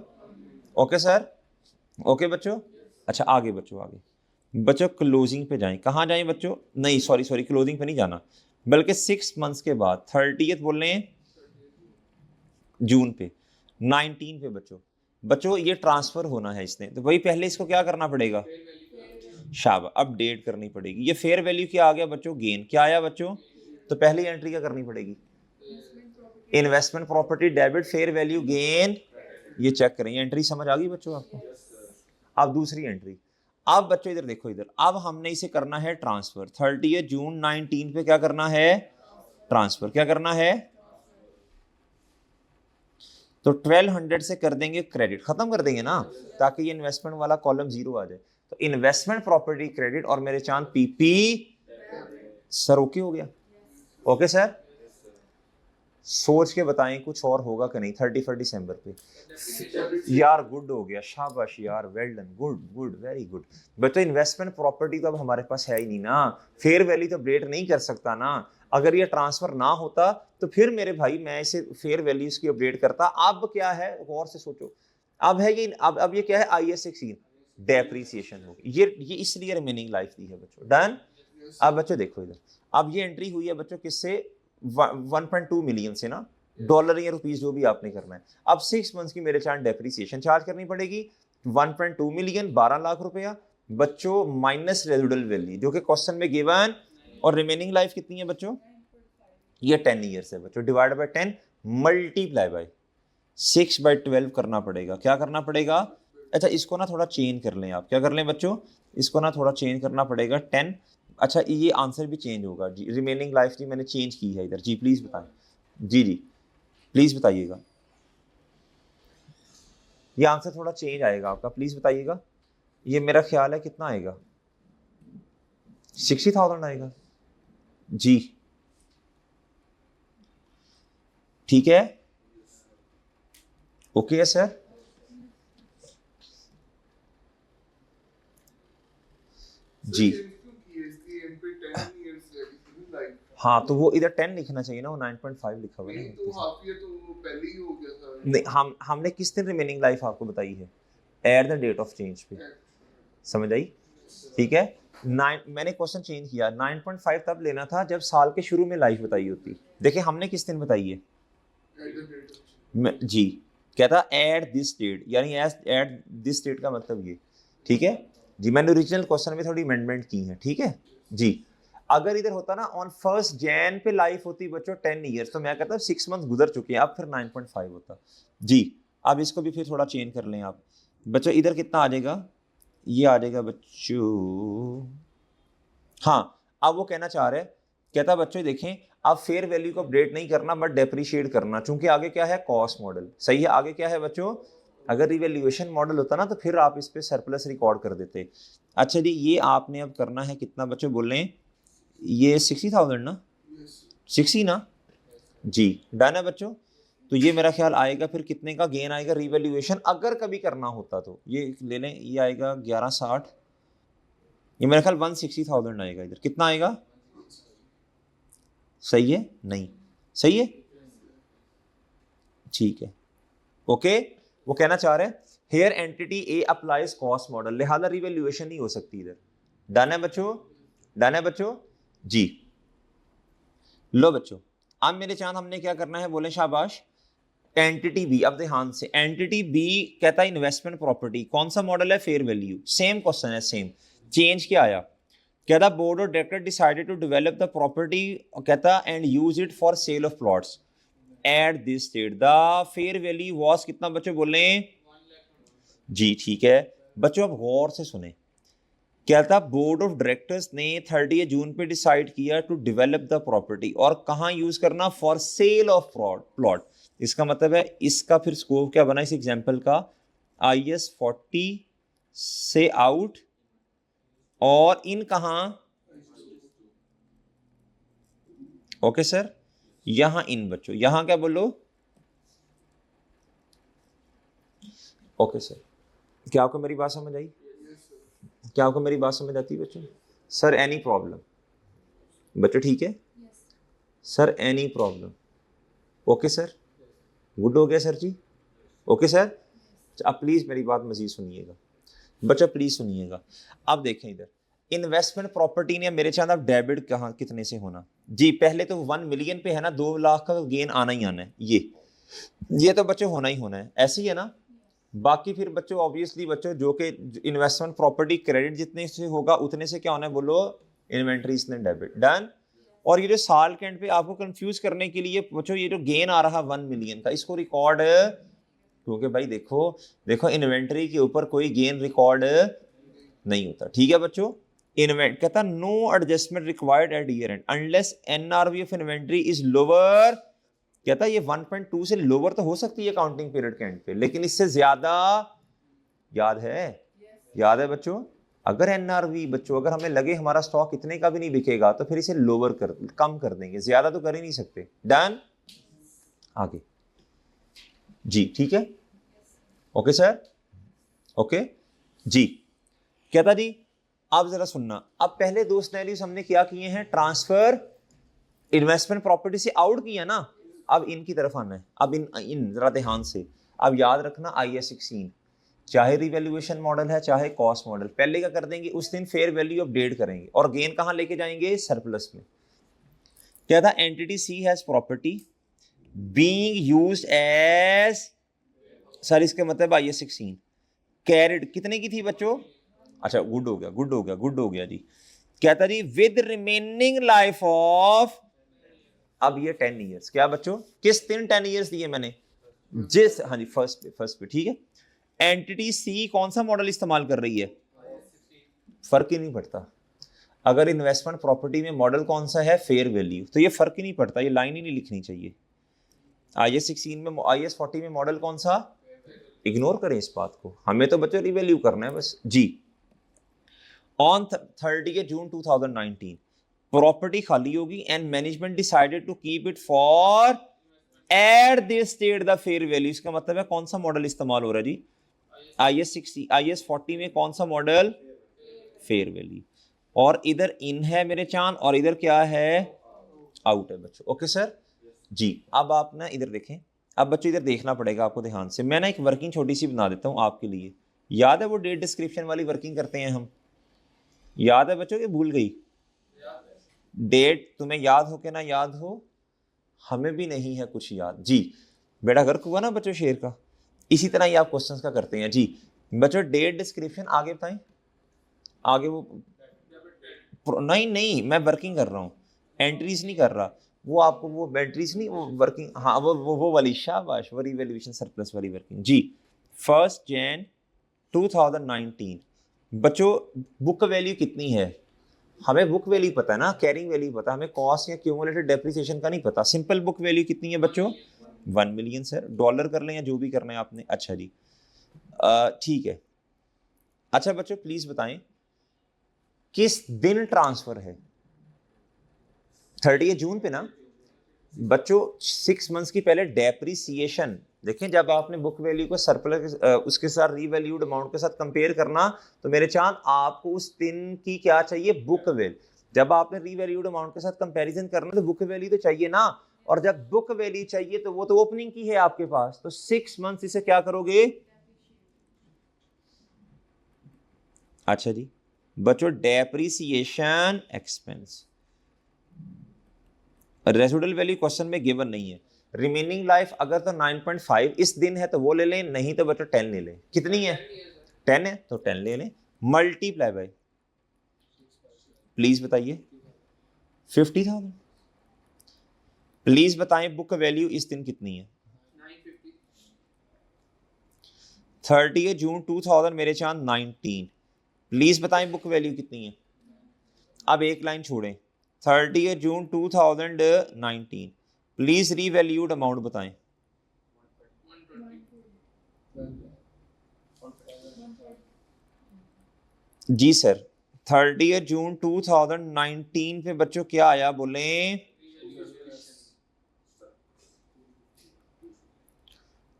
ओके सर, ओके बच्चों। अच्छा आगे बच्चों क्लोजिंग पे जाएं, कहाँ जाएं बच्चों, नहीं सॉरी क्लोजिंग पे नहीं जाना, बल्कि 6 months के बाद 30th बोल रहे हैं जून पे, 19 पे बच्चों ये ट्रांसफर होना है इसने, तो भाई पहले इसको क्या करना पड़ेगा, शाबाश अपडेट करनी पड़ेगी। ये फेयर वैल्यू क्या आ गया बच्चों, गेन क्या आया बच्चों, तो पहली एंट्री क्या करनी पड़ेगी, investment property debit fair value gain. ये चेक करें, एंट्री समझ आ गई बच्चों आपको। अब दूसरी एंट्री, अब बच्चों इधर देखो, इधर अब हमने इसे करना है ट्रांसफर। 30 जून 19 पे क्या करना है, ट्रांसफर। क्या करना है, तो 1200 से कर देंगे क्रेडिट, खत्म कर देंगे ना, ताकि ये इन्वेस्टमेंट वाला कॉलम 0 आ जाए। तो इन्वेस्टमेंट प्रॉपर्टी क्रेडिट और मेरे चांद पीपी सर, ओके हो गया, ओके सर। सोच के बताएं कुछ और होगा कि नहीं 31 दिसंबर पे, यार गुड हो गया, शाबाश यार, well done, good very good. बच्चों इन्वेस्टमेंट प्रॉपर्टी तो अब हमारे पास है ही नहीं ना, फेयर वैल्यू तो अपडेट नहीं कर सकता ना। अगर ये ट्रांसफर ना होता तो फिर मेरे भाई मैं इसे फेयर वैल्यूज की अपडेट करता। अब क्या है, गौर से सोचो, अब है ये, अब ये क्या है, IS 16 डेप्रीसिएशन होगी, ये इसलिए रिमेनिंग लाइफ दी है बच्चों, डन। अब बच्चों देखो इधर, अब ये एंट्री हुई है बच्चों किससे, 1.2 मिलियन से ना, डॉलर या रुपीस जो भी आपने करना है। अब 6 months की मेरे चार्ज डेप्रीसिएशन चार्ज करनी पड़ेगी, 1.2 मिलियन 12 लाख रुपया बच्चों, माइनस रेजिडुअल वैल्यू जो कि क्वेश्चन में गिवन, और रिमेनिंग लाइफ कितनी है बच्चों, ये 10 ईयर्स है बच्चों, डिवाइड बाय 10 मल्टीप्लाई बाय 6/12 करना पड़ेगा। क्या करना पड़ेगा, अच्छा इसको ना थोड़ा चेंज कर लें आप, क्या कर लें बच्चों, इसको ना थोड़ा चेंज करना पड़ेगा 10। अच्छा ये आंसर भी चेंज होगा जी, रिमेनिंग लाइफ जी मैंने चेंज की है इधर जी, प्लीज बताएं जी प्लीज बताइएगा, ये आंसर थोड़ा चेंज आएगा आपका, प्लीज बताइएगा। ये मेरा ख्याल है कितना आएगा, 60,000 आएगा जी, ठीक है, ओके है सर। जी हाँ, तो वो इधर 10 लिखना चाहिए ना, वो 9.5 लिखा हुआ है ना, तो हाफ ईयर तो पहले ही हो गया था। नहीं हमने किस दिन रिमेनिंग लाइफ आपको बताई है, at the date of change पे, समझ आई, ठीक है। मैंने क्वेश्चन चेंज किया, 9.5 तब लेना था जब साल के शुरू में लाइफ बताई होती। देखिए हमने किस दिन बताई है जी, कहता एट दिस डेट, यानी एट दिस डेट का मतलब ये, ठीक है जी। मैंने ओरिजिनल क्वेश्चन में थोड़ी अमेंडमेंट की है, ठीक है जी। अगर इधर होता ना ऑन 1 जैन पे लाइफ होती बच्चों 10 ईयर्स, तो मैं कहता 6 months गुजर चुके हैं, अब फिर 9.5 होता जी। अब इसको भी फिर थोड़ा चेंज कर लें आप बच्चों, इधर कितना आ जाएगा, ये आ जाएगा बच्चों, हाँ अब वो कहना चाह रहे हैं, कहता बच्चों देखें अब फेयर वैल्यू को अपडेट नहीं करना बट डेप्रिशिएट करना, चूंकि आगे क्या है कॉस्ट मॉडल, सही है। आगे क्या है बच्चों, अगर रिवैल्यूएशन मॉडल होता ना तो फिर आप इस पे सरप्लस रिकॉर्ड कर देते। अच्छा जी, ये आपने अब करना है कितना बच्चों बोल रहे हैं, ये 60,000 ना, 60 ना जी, डन है बच्चों। तो ये मेरा ख्याल आएगा फिर कितने का गेन आएगा रिवैल्यूएशन अगर कभी करना होता तो, ये ले लें, ये आएगा 1160, ये मेरा ख्याल 160,000 आएगा। इधर कितना आएगा, सही है नहीं, सही है, ठीक है, ओके। वो कहना चाह रहे हैं here entity A applies cost model, लिहाजा रिवैल्यूएशन नहीं हो सकती इधर। डन है बच्चों, डन है बच्चों जी। लो बच्चों, अब मेरे चांद हमने क्या करना है, बोले शाबाश। एंटिटी बी, अब ध्यान से, एंटिटी बी कहता है इन्वेस्टमेंट प्रॉपर्टी, कौन सा मॉडल है, फेयर वैल्यू, सेम क्वेश्चन है, सेम। चेंज क्या आया, कहता board of director decided to develop the property, कहता and use it for sale of plots at this state, the fair value was कितना बच्चों बोले जी, ठीक है बच्चों। अब गौर से सुने, क्या था, बोर्ड ऑफ डायरेक्टर्स ने 30 जून पे डिसाइड किया टू डेवलप द प्रॉपर्टी, और कहां यूज करना, फॉर सेल ऑफ प्लॉट। इसका मतलब है इसका फिर स्कोप क्या बना इस एग्जांपल का, IS 40 से आउट और इन कहां, ओके सर, यहां इन बच्चों, यहां क्या बोलो, ओके सर। क्या आपको मेरी बात समझ आई, क्या आपको मेरी बात समझ आती है बच्चों, सर एनी प्रॉब्लम बच्चों, ठीक है sir, any problem, okay sir, good हो गया सर जी, ओके सर। अब प्लीज मेरी बात मजीद सुनिएगा बच्चा, प्लीज सुनिएगा। अब देखें इधर इन्वेस्टमेंट प्रॉपर्टी ने मेरे चांद अब डेबिट कहाँ कितने से होना जी, पहले तो 1 मिलियन पे है ना, 2 लाख का गेन आना ही आना है, ये तो बच्चों होना ही होना है, ऐसे ही है ना। बाकी फिर बच्चों ऑब्वियसली बच्चों जो कि इन्वेस्टमेंट प्रॉपर्टी क्रेडिट जितने से होगा उतने से क्या होना है बोलो, इन्वेंट्री इसने डेबिट, डन। और ये जो साल के एंड पे आपको कंफ्यूज करने के लिए बच्चों ये जो गेन आ रहा 1 मिलियन का, इसको रिकॉर्ड, क्योंकि भाई देखो देखो इन्वेंट्री के ऊपर कोई गेन रिकॉर्ड नहीं होता, ठीक है बच्चों। इन्वेंट कहता no adjustment required at year end unless NRV of inventory is lower, कहता ये 1.2 से लोअर तो हो सकती है अकाउंटिंग पीरियड के एंड पे, लेकिन इससे ज्यादा, याद है, याद है बच्चों, अगर NRV बच्चों अगर हमें लगे हमारा स्टॉक इतने का भी नहीं बिकेगा तो फिर इसे लोअर कर, कम कर देंगे, ज्यादा तो कर ही नहीं सकते, डन। आगे जी, ठीक है, ओके सर, ओके जी। कहता जी अब जरा सुनना, अब पहले 2 सिनेरियोस हमने क्या किए हैं, ट्रांसफर इन्वेस्टमेंट प्रॉपर्टी से आउट किया ना, अब इनकी तरफ आना है, अब इन जरा ध्यान से, अब याद रखना IS 16 चाहे रिवैल्यूएशन मॉडल है चाहे कॉस्ट मॉडल, पहले क्या कर देंगे उस दिन फेयर वैल्यू अपडेट करेंगे और गेन कहां लेके जाएंगे, सरप्लस में। क्या था, entity C has property being used as, sir इसके मतलब IS 16 कैरिड कितने की थी बच्चों, अच्छा गुड हो गया, गुड हो गया, गुड हो गया जी। कहता जी विद रिमेनिंग लाइफ ऑफ, अब ये 10 ईयर्स, क्या बच्चों किस दिन 10 ईयर्स दिए मैंने, जिस, हाँ जी फर्स्ट पे, ठीक है। एंटिटी सी कौन सा मॉडल इस्तेमाल कर रही है, फर्क ही नहीं पड़ता, अगर इन्वेस्टमेंट प्रॉपर्टी में मॉडल कौन सा है, फेयर वैल्यू, तो ये फर्क ही नहीं पड़ता, ये लाइन ही नहीं लिखनी चाहिए। IS 16 में, IS 40 में मॉडल कौन सा, इग्नोर करें इस बात को, हमें तो बच्चों रिवैल्यू करना है बस जी। ऑन 30 जून 2019 प्रॉपर्टी खाली होगी and management decided to keep it for at this state the fair value, इसका मतलब है कौन सा मॉडल इस्तेमाल हो रहा है जी, IS 60, IS 40 में कौन सा मॉडल, फेयर वैल्यू, और इधर इन है मेरे चांद और इधर क्या है, आउट है बच्चों, ओके सर जी। अब आप ना इधर देखें, अब बच्चों इधर देखना पड़ेगा आपको ध्यान से, मैं ना एक वर्किंग छोटी सी बना देता हूं आपके लिए, याद है वो डेट डिस्क्रिप्शन वाली वर्किंग करते हैं हम, याद है बच्चों कि भूल गई, डेट तुम्हें याद हो के ना याद हो, हमें भी नहीं है कुछ याद जी, बेटा गर्क हुआ ना बच्चों शेर का, इसी तरह ही आप क्वेश्चंस का करते हैं जी। बच्चों डेट डिस्क्रिप्शन आगे बताएं, आगे वो नहीं मैं वर्किंग कर रहा हूँ, एंट्रीज नहीं कर रहा, वो आपको वो एंट्रीज नहीं, वो वर्किंग, हाँ वो वाली, शाबाश, वो रिवैल्यूएशन सरप्लस वाली वर्किंग जी। 1 जनवरी 2019 बच्चों बुक वैल्यू कितनी है, हमें बुक वैल्यू पता है ना, कैरिंग वैल्यू पता है, हमें कॉस्ट या क्यूमुलेटेड डेप्रिसिएशन का नहीं पता। सिंपल बुक वैल्यू कितनी है बच्चों? 1 मिलियन सर, डॉलर कर लें या जो भी करना है आपने। अच्छा जी, ठीक है। अच्छा बच्चों प्लीज बताएं किस दिन ट्रांसफर है? 30 जून पे ना बच्चों। 6 मंथ्स की पहले डेप्रिसिएशन देखें, जब आपने बुक वैल्यू को सरप्लस उसके साथ रीवैल्यूड अमाउंट के साथ कंपेयर करना, तो मेरे चांद आपको उस दिन की क्या चाहिए? Book value. जब आपने रीवैल्यूड अमाउंट के साथ कंपैरिजन करना तो बुक वैल्यू तो चाहिए ना, और जब बुक वैल्यू चाहिए तो वो तो ओपनिंग की है आपके पास, तो 6 मंथ्स इसे क्या करोगे? अच्छा जी बच्चों, depreciation expense. Residual value question में गिवन नहीं है। रिमेनिंग लाइफ अगर तो 9.5 इस दिन है तो वो ले लें, नहीं तो बच्चों 10 ले लें। कितनी है? 10 है तो 10 ले लें, मल्टीप्लाई बाय, प्लीज बताइए 50,000। प्लीज बताएं बुक वैल्यू इस दिन कितनी है? 30 जून 2000 मेरे चांद 19। प्लीज बताएं बुक वैल्यू कितनी है? अब एक लाइन छोड़ें, 30 जून 2019, प्लीज रीवैल्यूड अमाउंट बताएं। जी सर, 30 जून 2019 पे बच्चों क्या आया बोलें?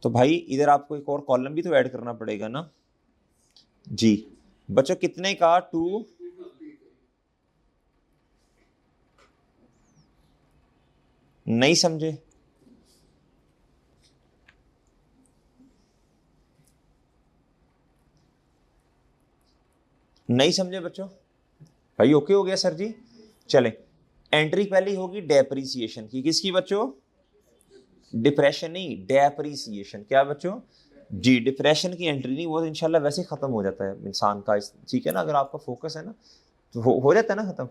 तो भाई इधर आपको एक और कॉलम भी तो ऐड करना पड़ेगा ना जी। बच्चों कितने का? 2, नहीं समझे? नहीं समझे बच्चों? भाई ओके हो गया सर जी। चलें, एंट्री पहली होगी डेप्रिसिएशन की, किसकी बच्चों? डिप्रेशन नहीं, डेप्रिसिएशन। क्या बच्चों? जी, डिप्रेशन की एंट्री नहीं, वो तो इंशाल्लाह वैसे ही खत्म हो जाता है इंसान का, ठीक है ना, अगर आपका फोकस है ना तो हो जाता है ना खत्म।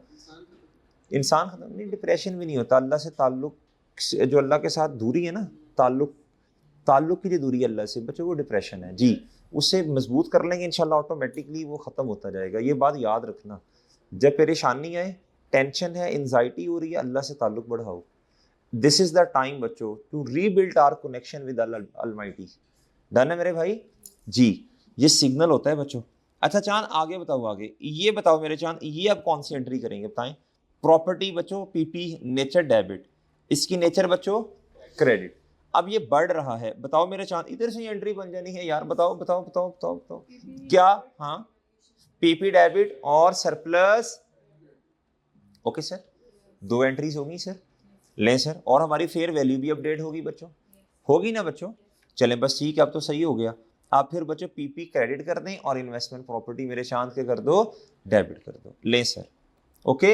इंसान खत्म नहीं, डिप्रेशन भी नहीं होता। अल्लाह से ताल्लुक, जो अल्लाह के साथ दूरी है ना, ताल्लुक, ताल्लुक की जो दूरी है अल्लाह से बच्चों, वो डिप्रेशन है जी। उससे मजबूत कर लेंगे इंशाल्लाह, ऑटोमेटिकली वो खत्म होता जाएगा। ये बात याद रखना, जब परेशानी आए, टेंशन है, एंजाइटी हो रही है, अल्लाह से ताल्लुक बढ़ाओ। दिस इज द टाइम बच्चों to rebuild our connection with almighty. Done है मेरे भाई जी, ये सिग्नल होता है बच्चों। अच्छा चांद आगे बताओ, आगे ये बताओ मेरे चांद, ये अब कौन सी एंट्री करेंगे बताएं? प्रॉपर्टी बच्चों, पीपी नेचर डेबिट, इसकी नेचर बच्चों क्रेडिट। अब ये बढ़ रहा है, बताओ मेरे चांद, इधर से एंट्री बन जानी है यार, बताओ बताओ बताओ बताओ बताओ क्या? हाँ, पीपी डेबिट और सरप्लस। ओके सर, 2 एंट्रीज होगी सर। लें सर, और हमारी फेयर वैल्यू भी अपडेट होगी बच्चों, होगी ना बच्चों? चलें बस ठीक है, अब तो सही हो गया। आप फिर बच्चों पीपी क्रेडिट कर दें और इन्वेस्टमेंट प्रॉपर्टी मेरे चांद के कर दो, डेबिट कर दो। लें सर, ओके।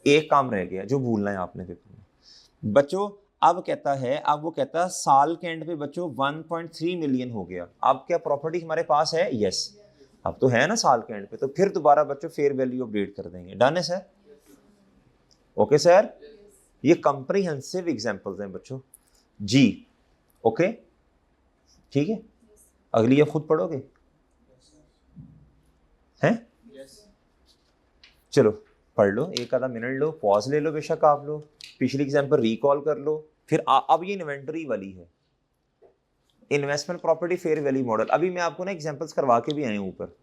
एक काम रह गया जो भूलना है आपने पेपर में बच्चों। अब कहता है, अब वो कहता है साल के एंड पे बच्चों 1.3 मिलियन हो गया। अब क्या प्रॉपर्टी हमारे पास है? यस, अब तो है ना साल के एंड पे, तो फिर दोबारा बच्चों फेयर वैल्यू अपडेट कर देंगे। डन है सर? ओके सर, ये कंप्रीहेंसिव एग्जांपल्स हैं बच्चों जी। ओके ठीक है, अगली आप खुद पढ़ोगे हैं? चलो पढ़ लो, एक आधा मिनट लो, पॉज ले लो बेशक आप लोग, पिछली एग्जाम्पल रिकॉल कर लो, फिर अब ये इन्वेंटरी वाली है, investment property fair value model. अभी मैं आपको ना एग्जांपल्स करवा के भी आए हूं ऊपर।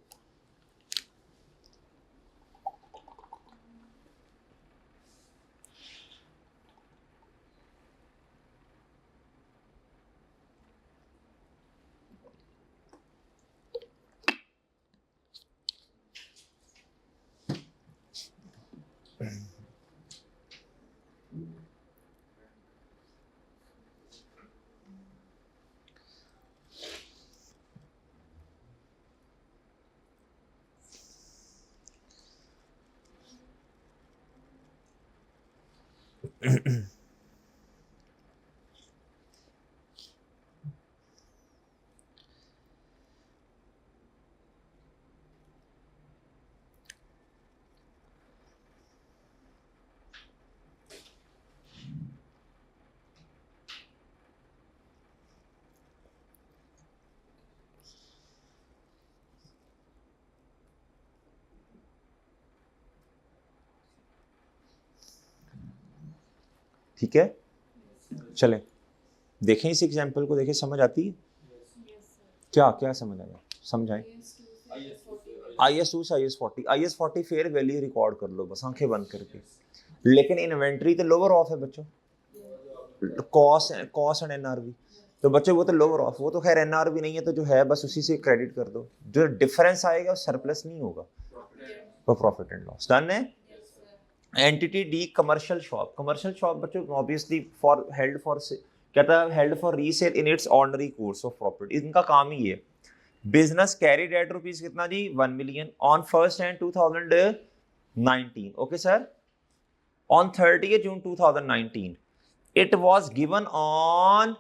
ठीक है, चले देखें इस एग्जाम्पल को, देखें समझ आती है क्या क्या समझ आया, समझाएं। IS2 से IS40 फेयर वैल्यू रिकॉर्ड कर लो बस आंखें बंद करके, लेकिन इन्वेंट्री तो लोअर ऑफ है बच्चों, कॉस्ट एंड एनआरवी, तो बच्चों वो तो लोअर ऑफ, वो तो खैर एनआरवी नहीं है तो जो है बस उसी से क्रेडिट कर दो, जो डिफरेंस आएगा वो सरप्लस नहीं होगा, वो प्रॉफिट एंड लॉस। डन है। एंटिटी डी कमर्शियल शॉप बच्चों ऑब्वियसली फॉर हेल्ड फॉर कहता है held for resale in its ordinary course of profit, इनका काम ही है। बिजनेस कैरीड एट रुपीज कितना जी 1 million on 1st Jan 2019, okay sir. On 30 June 2019 it was given on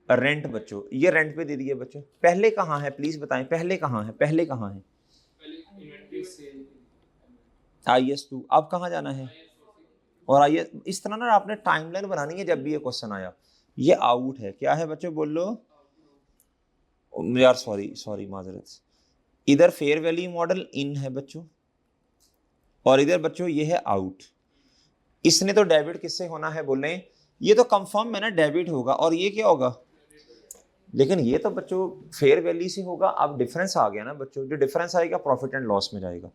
rent बच्चों, ये rent पे दे दिए बच्चों। पहले कहाँ है प्लीज बताएं, पहले कहाँ है, पहले कहाँ है IS2, अब कहाँ जाना है और IS, इस तरह ना आपने टाइमलाइन बनानी है जब भी ये क्वेश्चन आया। ये आउट है, क्या है बच्चों बोल लो यार, सॉरी माजरत, इधर फेयर वैल्यू मॉडल इन है बच्चों और इधर बच्चों ये है आउट। इसने तो डेबिट किससे होना है बोले, ये तो कंफर्म है ना डेबिट होगा, और ये क्या होगा, लेकिन ये तो बच्चों फेयर वैल्यू से होगा। अब डिफरेंस आ गया ना बच्चों, जो डिफरेंस आएगा प्रॉफिट एंड लॉस में जाएगा।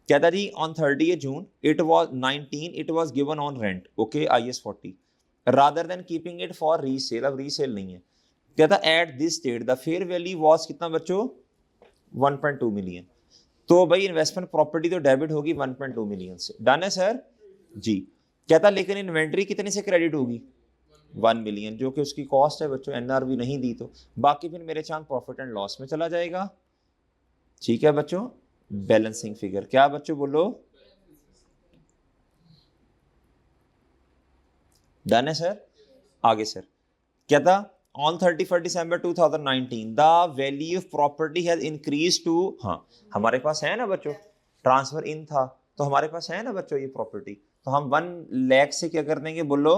कहता जी on 30 June it was 19 it was given on rent, okay IS40 rather than keeping it for resale, अब रीसेल नहीं है। कहता at this date the fair value was कितना बच्चों 1.2 मिलियन, तो भाई इन्वेस्टमेंट प्रॉपर्टी तो डेबिट होगी 1.2 मिलियन से। डन है सर जी। कहता लेकिन इन्वेंट्री कितने से क्रेडिट होगी 1 मिलियन, जो कि उसकी कॉस्ट है बच्चों, एनआरवी नहीं दी तो बाकी फिर मेरे चांद प्रॉफिट एंड लॉस में चला जाएगा। ठीक है बच्चों, बैलेंसिंग फिगर क्या बच्चों बोलो, डन है सर। आगे सर कहता on 31 December 2019 the value of property has increase to, हाँ हमारे पास है ना बच्चों, ट्रांसफर इन था तो हमारे पास है ना बच्चों ये प्रॉपर्टी, तो हम 1 लाख से क्या कर देंगे बोलो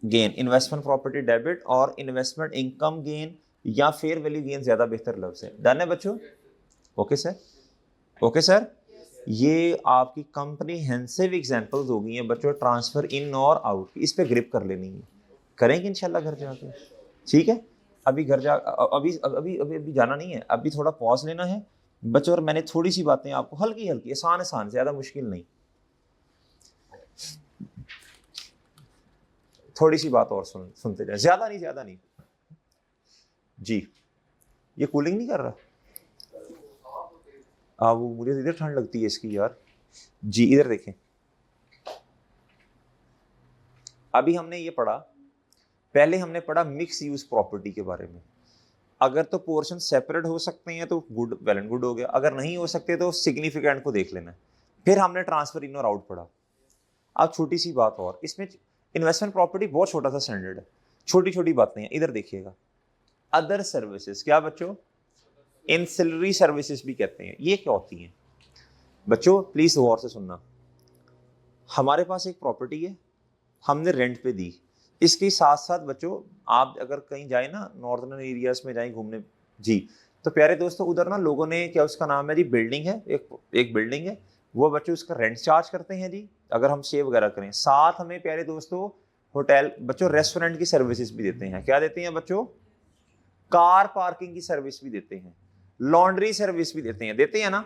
गेन, इन्वेस्टमेंट प्रॉपर्टी डेबिट और इन्वेस्टमेंट इनकम गेन या फेयर वैल्यू गेन ज्यादा बेहतर लफ्ज है। डन है बच्चों, ओके सर, ओके सर। ये आपकी कॉम्प्रिहेंसिव एग्जांपल्स हो गई हैं बच्चों, ट्रांसफर इन और आउट, इस पे ग्रिप कर लेनी है, करेंगे इंशाल्लाह घर जाके, ठीक है। अभी घर जा अभी अभी अभी अभी जाना नहीं है, अभी थोड़ा पॉज लेना है बच्चों, और मैंने थोड़ी सी बातें आपको हल्की हल्की आसान ज्यादा मुश्किल नहीं, थोड़ी सी बात और सुनते जाए, ज्यादा नहीं जी। ये कूलिंग नहीं कर रहा, वो मुझे इधर ठंड लगती है इसकी यार जी। इधर देखें, अभी हमने ये पढ़ा, पहले हमने पढ़ा मिक्स यूज प्रॉपर्टी के बारे में। अगर तो पोर्शन सेपरेट हो सकते हैं तो गुड, वेल एंड गुड हो गया, अगर नहीं हो सकते तो सिग्निफिकेंट को देख लेना है। फिर हमने ट्रांसफर इन और आउट पढ़ा। अब छोटी सी बात और, इसमें इन्वेस्टमेंट प्रॉपर्टी बहुत छोटा सा स्टैंडर्ड है, छोटी छोटी बातें हैं, इधर देखिएगा। अदर सर्विसेज क्या बच्चों, एंसिलरी सर्विसेज भी कहते हैं, ये क्या होती हैं बच्चों प्लीज गौर से सुनना। हमारे पास एक प्रॉपर्टी है, हमने रेंट पे दी, इसके साथ साथ बच्चों आप अगर कहीं जाए ना, नॉर्दर्न एरियाज में जाए घूमने जी, तो प्यारे दोस्तों उधर ना लोगों ने, क्या उसका नाम है जी, बिल्डिंग है, एक बिल्डिंग है, वो बच्चों उसका रेंट चार्ज करते हैं जी, अगर हम स्टे वगैरह करें। साथ हमें प्यारे दोस्तों होटल बच्चों रेस्टोरेंट की सर्विसेज भी देते हैं, क्या देते हैं बच्चों, कार पार्किंग की सर्विस भी देते हैं, लॉन्ड्री सर्विस भी देते हैं ना,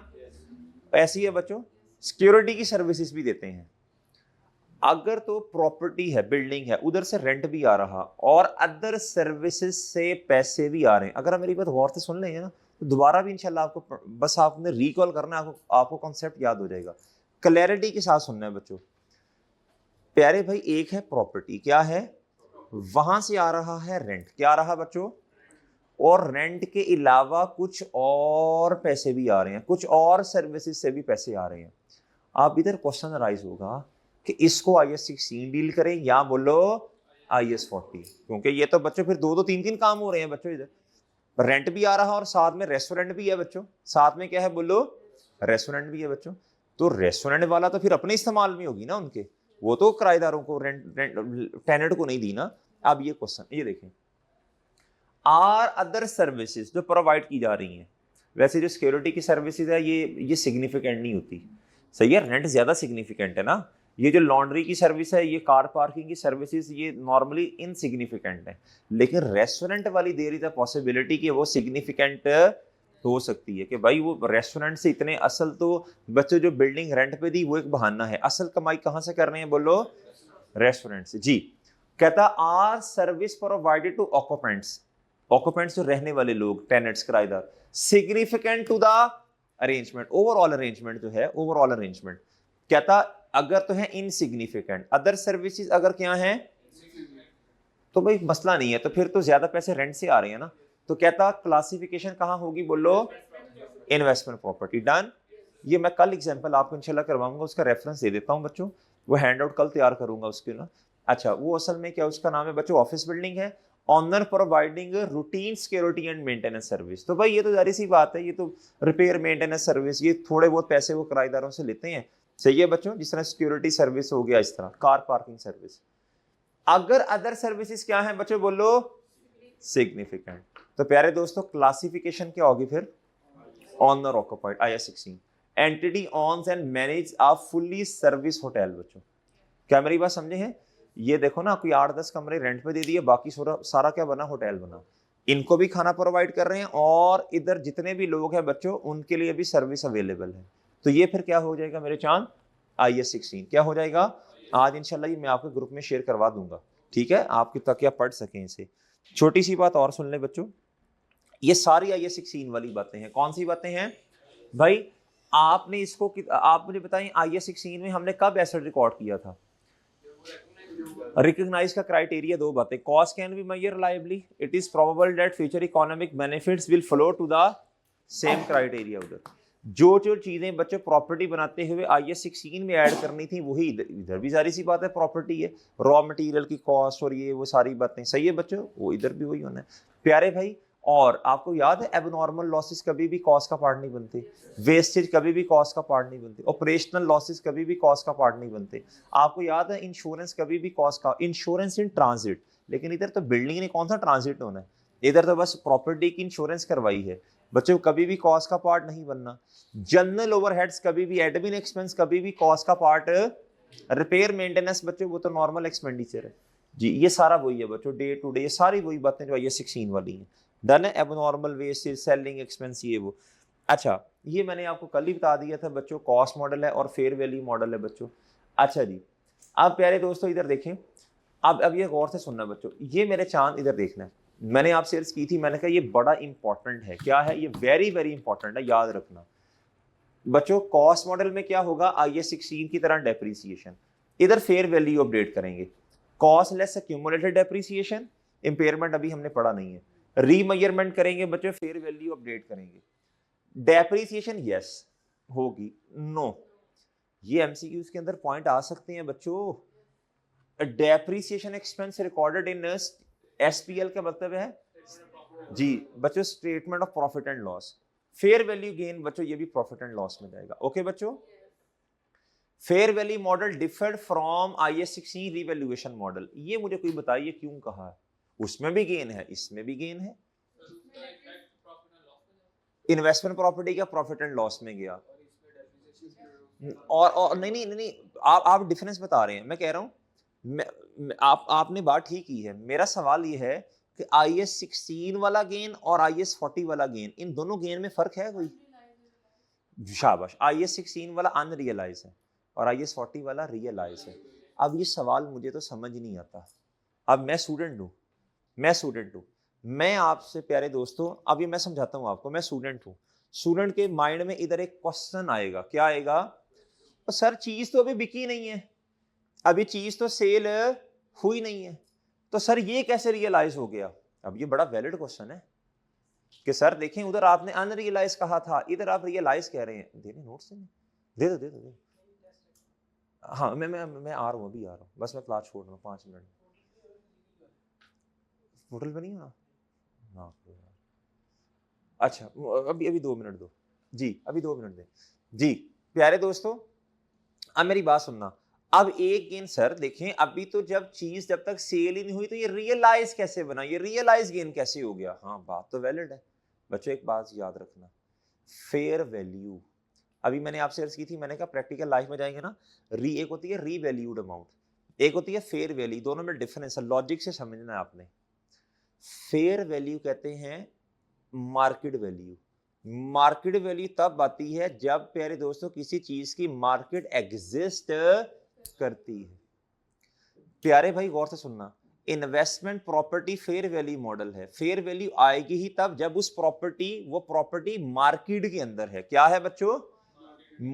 ऐसी है बच्चों, सिक्योरिटी की सर्विसेज भी देते हैं। अगर तो प्रॉपर्टी है, बिल्डिंग है, उधर से रेंट भी आ रहा और अदर सर्विसेज से पैसे भी आ रहे हैं, अगर आप मेरी बात गौर से सुन लेंगे ना तो दोबारा भी इंशाल्लाह आपको, बस आपने रिकॉल करना है, आपको कॉन्सेप्ट याद हो जाएगा। क्लैरिटी के साथ सुनना है बच्चों प्यारे भाई। एक है प्रॉपर्टी, क्या है, वहां से आ रहा है रेंट, क्या आ रहा बच्चों, और रेंट के अलावा कुछ और पैसे भी आ रहे हैं, कुछ और सर्विसेज से भी पैसे आ रहे हैं। आप इधर क्वेश्चन राइज होगा कि इसको IS16 डील करें या बोलो IS40, क्योंकि ये तो बच्चों फिर दो तीन काम हो रहे हैं बच्चों, इधर रेंट भी आ रहा है और साथ में रेस्टोरेंट भी है बच्चों, साथ में क्या है बोलो रेस्टोरेंट भी है बच्चों। तो रेस्टोरेंट वाला तो फिर अपने इस्तेमाल में होगी ना उनके, वो तो किराएदारों को टेनेंट को नहीं दी ना। अब ये क्वेश्चन ये देखें, आर अदर सर्विसेज जो प्रोवाइड की जा रही हैं, वैसे जो सिक्योरिटी की सर्विसेज है ये सिग्निफिकेंट नहीं होती, सही है, रेंट ज्यादा सिग्निफिकेंट है ना, ये जो लॉन्ड्री की सर्विस है, ये कार पार्किंग की सर्विसेज, ये नॉर्मली इनसिग्निफिकेंट है, लेकिन रेस्टोरेंट वाली देयर इज अ पॉसिबिलिटी कि वो सिग्निफिकेंट हो सकती है कि भाई वो रेस्टोरेंट से इतने, असल तो बच्चों जो बिल्डिंग रेंट पे दी वो एक बहाना है, असल कमाई कहां से कर रहे हैं बोलो, रेस्टोरेंट से। जी, कहता are service provided to occupants, occupants जो रहने वाले लोग, टेनेंट्स, किराएदार, significant to the arrangement, overall arrangement जो है, ओवरऑल अरेंजमेंट। कहता अगर तो है इनसिग्निफिकेंट, अदर सर्विसेज अगर क्या है तो भाई मसला नहीं है, तो फिर तो ज्यादा पैसे रेंट से आ रहे हैं ना। तो कहता क्लासिफिकेशन कहां होगी बोलो, इन्वेस्टमेंट प्रॉपर्टी। डन। ये मैं कल एग्जांपल आपको इंशाल्लाह करवाऊंगा, उसका रेफरेंस दे देता हूं बच्चों, वो हैंडआउट कल तैयार करूंगा उसके ना। अच्छा, वो असल में क्या उसका नाम है बच्चों, ऑफिस बिल्डिंग है, owner providing routine security and maintenance service. तो भाई ये तो जारी सी बात है, ये तो रिपेयर मेंटेनेंस सर्विस, ये थोड़े बहुत पैसे वो किराएदारों से लेते हैं, सही है बच्चों, जिस तरह सिक्योरिटी सर्विस हो गया, इस तरह कार पार्किंग सर्विस। अगर अदर सर्विसेज क्या है बच्चों बोलो, सिग्निफिकेंट। तो प्यारे दोस्तों क्लासिफिकेशन क्या होगी फिर, owner occupied, IS 16 entity owns and manage a fully service hotel. बच्चों क्या मेरी बात समझे हैं, ये देखो ना, कोई 8-10 कमरे रेंट पे दे दिए, बाकी सारा क्या बना, होटल बना, इनको भी खाना प्रोवाइड कर रहे हैं और इधर जितने भी लोग हैं बच्चों उनके लिए भी सर्विस अवेलेबल है। तो ये फिर क्या हो जाएगा मेरे चांद, IS 16 क्या हो जाएगा। आज इंशाल्लाह ये मैं आपके ग्रुप में शेयर करवा दूंगा, ठीक है, आपकी तक आप पढ़ सकें इसे। छोटी सी बात और सुन ले बच्चों, ये सारी IS 16 वाली बातें हैं। कौन सी बातें हैं भाई, आपने इसको आप मुझे बताएं, IS 16 में हमने कब एसेट रिकॉर्ड किया था। रिकॉग्नाइज का क्राइटेरिया दो बातें, cost can be measure reliably, it is probable that future economic benefits will flow to the same criteria. उधर जो जो चीजें बच्चों प्रॉपर्टी बनाते हुए IS 16 में ऐड करनी थी वही इधर भी जारी सी बात है, प्रॉपर्टी है, रॉ मटेरियल की कॉस्ट और ये वो सारी बातें, सही है बच्चों, वो इधर भी वही होना है प्यारे भाई। और आपको याद है एबनॉर्मल लॉसेस कभी भी कॉस्ट का पार्ट नहीं बनते, वेस्टेज कभी भी कॉस्ट का पार्ट नहीं बनते, ऑपरेशनल लॉसेस कभी भी कॉस्ट का पार्ट नहीं बनते। आपको याद है इंश्योरेंस कभी भी कॉस्ट का, इंश्योरेंस इन ट्रांजिट, लेकिन इधर तो बिल्डिंग ने कौन सा ट्रांजिट होना है, इधर तो बस प्रॉपर्टी की इंश्योरेंस करवाई है बच्चों, कभी भी कॉस्ट का पार्ट नहीं बनना। जनरल ओवरहेड्स कभी भी, एडमिन एक्सपेंस कभी भी कॉस्ट का पार्ट, रिपेयर मेंटेनेंस बच्चों वो तो नॉर्मल एक्सपेंडिचर है जी। ये सारा वही है बच्चों, डे टू डे ये सारी वही बातें जो IS 16 वाली हैं। डन है, एबनॉर्मल वेस्टेज, सेलिंग एक्सपेंस, ये वो। अच्छा, ये मैंने आपको कल ही बता दिया था बच्चों, कॉस्ट मॉडल है और फेयर वैल्यू मॉडल है बच्चों। अच्छा जी, अब प्यारे दोस्तों इधर देखें, अब ये गौर से सुनना बच्चों, ये मेरे चांद इधर देखना है, मैंने आपसे अर्ज की थी, मैंने कहा ये बड़ा इंपॉर्टेंट है, क्या है ये, वेरी वेरी इंपॉर्टेंट है, याद रखना बच्चों। कॉस्ट मॉडल में क्या होगा, IS 16 की तरह डेप्रीसिएशन, इधर फेयर वैल्यू अपडेट करेंगे, cost less accumulated depreciation, impairment अभी हमने पढ़ा नहीं है, रीमेजरमेंट करेंगे बच्चों, फेयर वैल्यू अपडेट करेंगे, डेप्रीसिएशन यस होगी, नो, ये MCQs के अंदर पॉइंट आ सकते हैं बच्चों। Depreciation expense recorded in SPL का मतलब है जी बच्चों statement of profit and loss. Fair value gain बच्चों ये भी प्रॉफिट एंड लॉस में जाएगा, ओके बच्चों। Fair value model deferred from IS 16 revaluation model, ये मुझे कोई बताइए क्यों कहा है, उसमें भी गेन है इसमें भी गेन है, इन्वेस्टमेंट प्रॉपर्टी का प्रॉफिट एंड लॉस में गया, और नहीं आप डिफरेंस बता रहे हैं, मैं कह रहा हूं आपने बात ठीक की है, मेरा सवाल ये है कि IS 16 वाला गेन और IS 40 वाला गेन, इन दोनों गेन में फर्क है कोई, शाबाश, IS 16 वाला अनरियलाइज है और IS 40 वाला रियलाइज है। अब ये सवाल मुझे तो समझ नहीं आता, अब मैं स्टूडेंट हूं, मैं आपसे प्यारे दोस्तों, अब ये मैं समझाता हूं आपको, मैं स्टूडेंट हूं, स्टूडेंट के माइंड में इधर एक क्वेश्चन आएगा, क्या आएगा, तो सर चीज तो अभी बिकी नहीं है, अभी चीज तो सेल हुई नहीं है, तो सर ये कैसे रियलाइज हो गया। अब ये बड़ा वैलिड क्वेश्चन है कि सर देखें उधर आपने अनरियलाइज कहा था, इधर आप रियलाइज कह रहे हैं, दे नोट्स दे दो। हाँ मैं आ रहा हूँ, अभी आ रहा हूँ, बस मैं क्लास छोड़ रहा हूँ 5 मिनट, होटल पे नहीं हाँ, अच्छा अभी 2 मिनट दो जी, अभी 2 मिनट दे जी। प्यारे दोस्तों अब मेरी बात सुनना, अब एक गेन सर देखें, अभी तो जब तक सेल ही नहीं हुई तो ये रियलाइज कैसे बना, ये रियलाइज गेन कैसे हो गया। हाँ बात तो वैलिड है बच्चों, एक बात याद रखना, फेयर वैल्यू अभी मैंने आपसे अर्ज की थी, मैंने कहा प्रैक्टिकल लाइफ में जाएंगे ना, एक होती है रीवैल्यूड अमाउंट, एक होती है फेयर वैल्यू, दोनों में डिफरेंस है, लॉजिक से समझना है आपने। फेयर वैल्यू कहते हैं मार्केट वैल्यू। मार्केट वैल्यू तब आती है जब प्यारे दोस्तों किसी चीज की मार्केट एग्जिस्ट करती है। प्यारे भाई गौर से सुनना, investment property fair value model है। फेयर वैल्यू आएगी ही तब जब उस प्रॉपर्टी, वो प्रॉपर्टी मार्केट के अंदर है। क्या है बच्चों?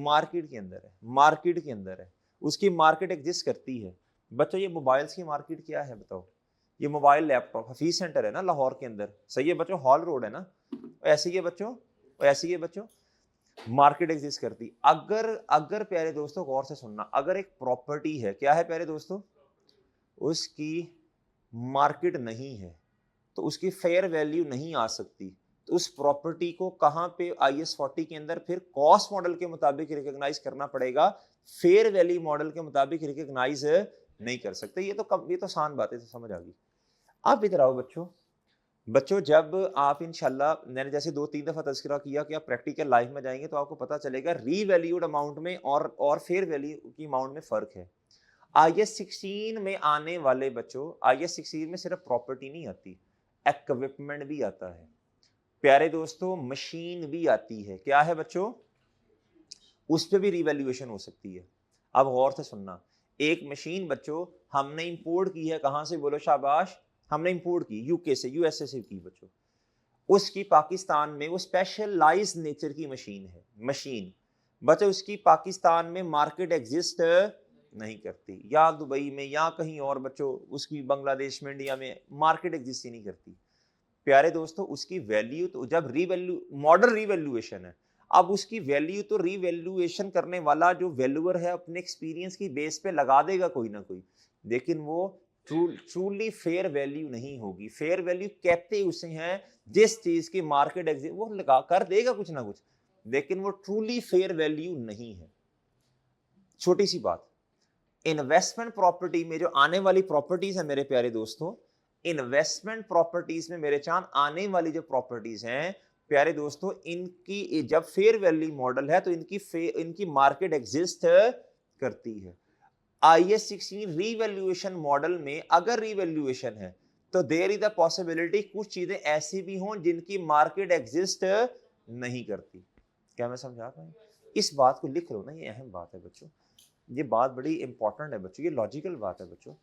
मार्केट के अंदर है, मार्केट के अंदर है, उसकी मार्केट एग्जिस्ट करती है। बच्चों ये मोबाइल्स की मार्केट क्या है बताओ? ये मोबाइल लैपटॉप हफीज सेंटर है ना लाहौर के अंदर, सही है बच्चों, हॉल रोड है ना, ऐसे ही है बच्चों, ऐसे ही है बच्चों, मार्केट एग्जिस्ट करती। अगर अगर प्यारे दोस्तों गौर से सुनना, अगर एक प्रॉपर्टी है, क्या है प्यारे दोस्तों, उसकी मार्केट नहीं है तो उसकी फेयर वैल्यू नहीं आ सकती, तो उस प्रॉपर्टी को कहां पे IS 40 के अंदर फिर कॉस्ट मॉडल के मुताबिक रिकॉग्नाइज करना पड़ेगा, फेयर वैल्यू मॉडल के मुताबिक रिकॉग्नाइज नहीं कर सकते। ये तो आसान बात है, तो समझ आ गई। अब इधर आओ बच्चों, बच्चों जब आप इंशाल्लाह, मैंने जैसे 2-3 दफा तज़किरा किया कि आप प्रैक्टिकल लाइफ में जाएंगे तो आपको पता चलेगा रीवैल्यूड अमाउंट में और फेयर वैल्यू की अमाउंट में फर्क है। IS 16 में आने वाले बच्चों, IS 16 में सिर्फ प्रॉपर्टी नहीं आती, इक्विपमेंट भी आता है प्यारे दोस्तों, मशीन भी आती है। क्या है बच्चों? उस पर भी रिवैल्यूएशन हो सकती है। अब गौर से सुनना, एक मशीन बच्चों हमने इंपोर्ट की है, कहां से बोलो शाबाश, हमने इंपोर्ट की यूके से, USA से की बच्चों, उसकी पाकिस्तान में वो स्पेशलाइज्ड नेचर की मशीन है, मशीन बच्चों उसकी पाकिस्तान में मार्केट एग्जिस्ट नहीं करती, या दुबई में या कहीं और बच्चों, उसकी बांग्लादेश में, इंडिया में मार्केट एग्जिस्ट ही नहीं करती। प्यारे दोस्तों उसकी वैल्यू तो जब मॉडल रिवैल्यूएशन है, अब उसकी वैल्यू तो रिवैल्यूएशन करने वाला जो वैल्यूअर है अपने एक्सपीरियंस की बेस पे लगा देगा कोई ना कोई, लेकिन वो ट्रूली फेयर वैल्यू नहीं होगी। फेयर वैल्यू कहते उसे हैं जिस चीज की मार्केट एग्जिस्ट, वो लगा कर देगा कुछ ना कुछ, लेकिन वो ट्रूली फेयर वैल्यू नहीं है। छोटी सी बात, इन्वेस्टमेंट प्रॉपर्टी में जो आने वाली प्रॉपर्टीज है मेरे प्यारे दोस्तों, इन्वेस्टमेंट प्रॉपर्टीज में मेरे चांद आने वाली जो प्रॉपर्टीज हैं प्यारे दोस्तों, इनकी जब फेयर वैल्यू मॉडल है तो इनकी मार्केट एग्जिस्ट करती है। IS 16 रीवैल्यूएशन मॉडल में अगर रीवैल्यूएशन है तो देयर इज द पॉसिबिलिटी कुछ चीजें ऐसी भी हों जिनकी मार्केट एग्जिस्ट नहीं करती। क्या मैं समझा पाऊं? इस बात को लिख लो ना, ये अहम बात है बच्चों, ये बात बड़ी इंपॉर्टेंट है बच्चों, ये लॉजिकल बात है बच्चों।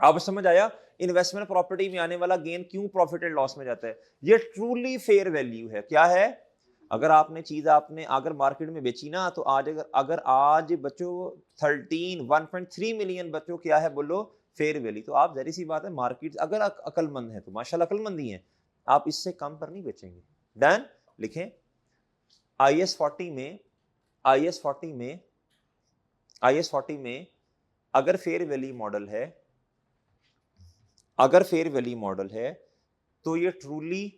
अब समझ आया इन्वेस्टमेंट प्रॉपर्टी में आने वाला गेन क्यों प्रॉफिट एंड लॉस में जाता है? ये ट्रूली फेयर वैल्यू है। क्या है? अगर आपने चीज आपने अगर मार्केट में बेची ना, तो आज अगर आज बच्चों 1.3 मिलियन बच्चों क्या है बोलो फेयर वैल्यू, तो आप जरी सी बात है मार्केट अगर अकलमंद है तो माशाल्लाह अकलमंदी है, आप इससे कम पर नहीं बेचेंगे। डन, लिखें IS 40 में IS 40 में अगर फेयर वैल्यू मॉडल है, अगर फेयर वैल्यू मॉडल है तो ये ट्रूली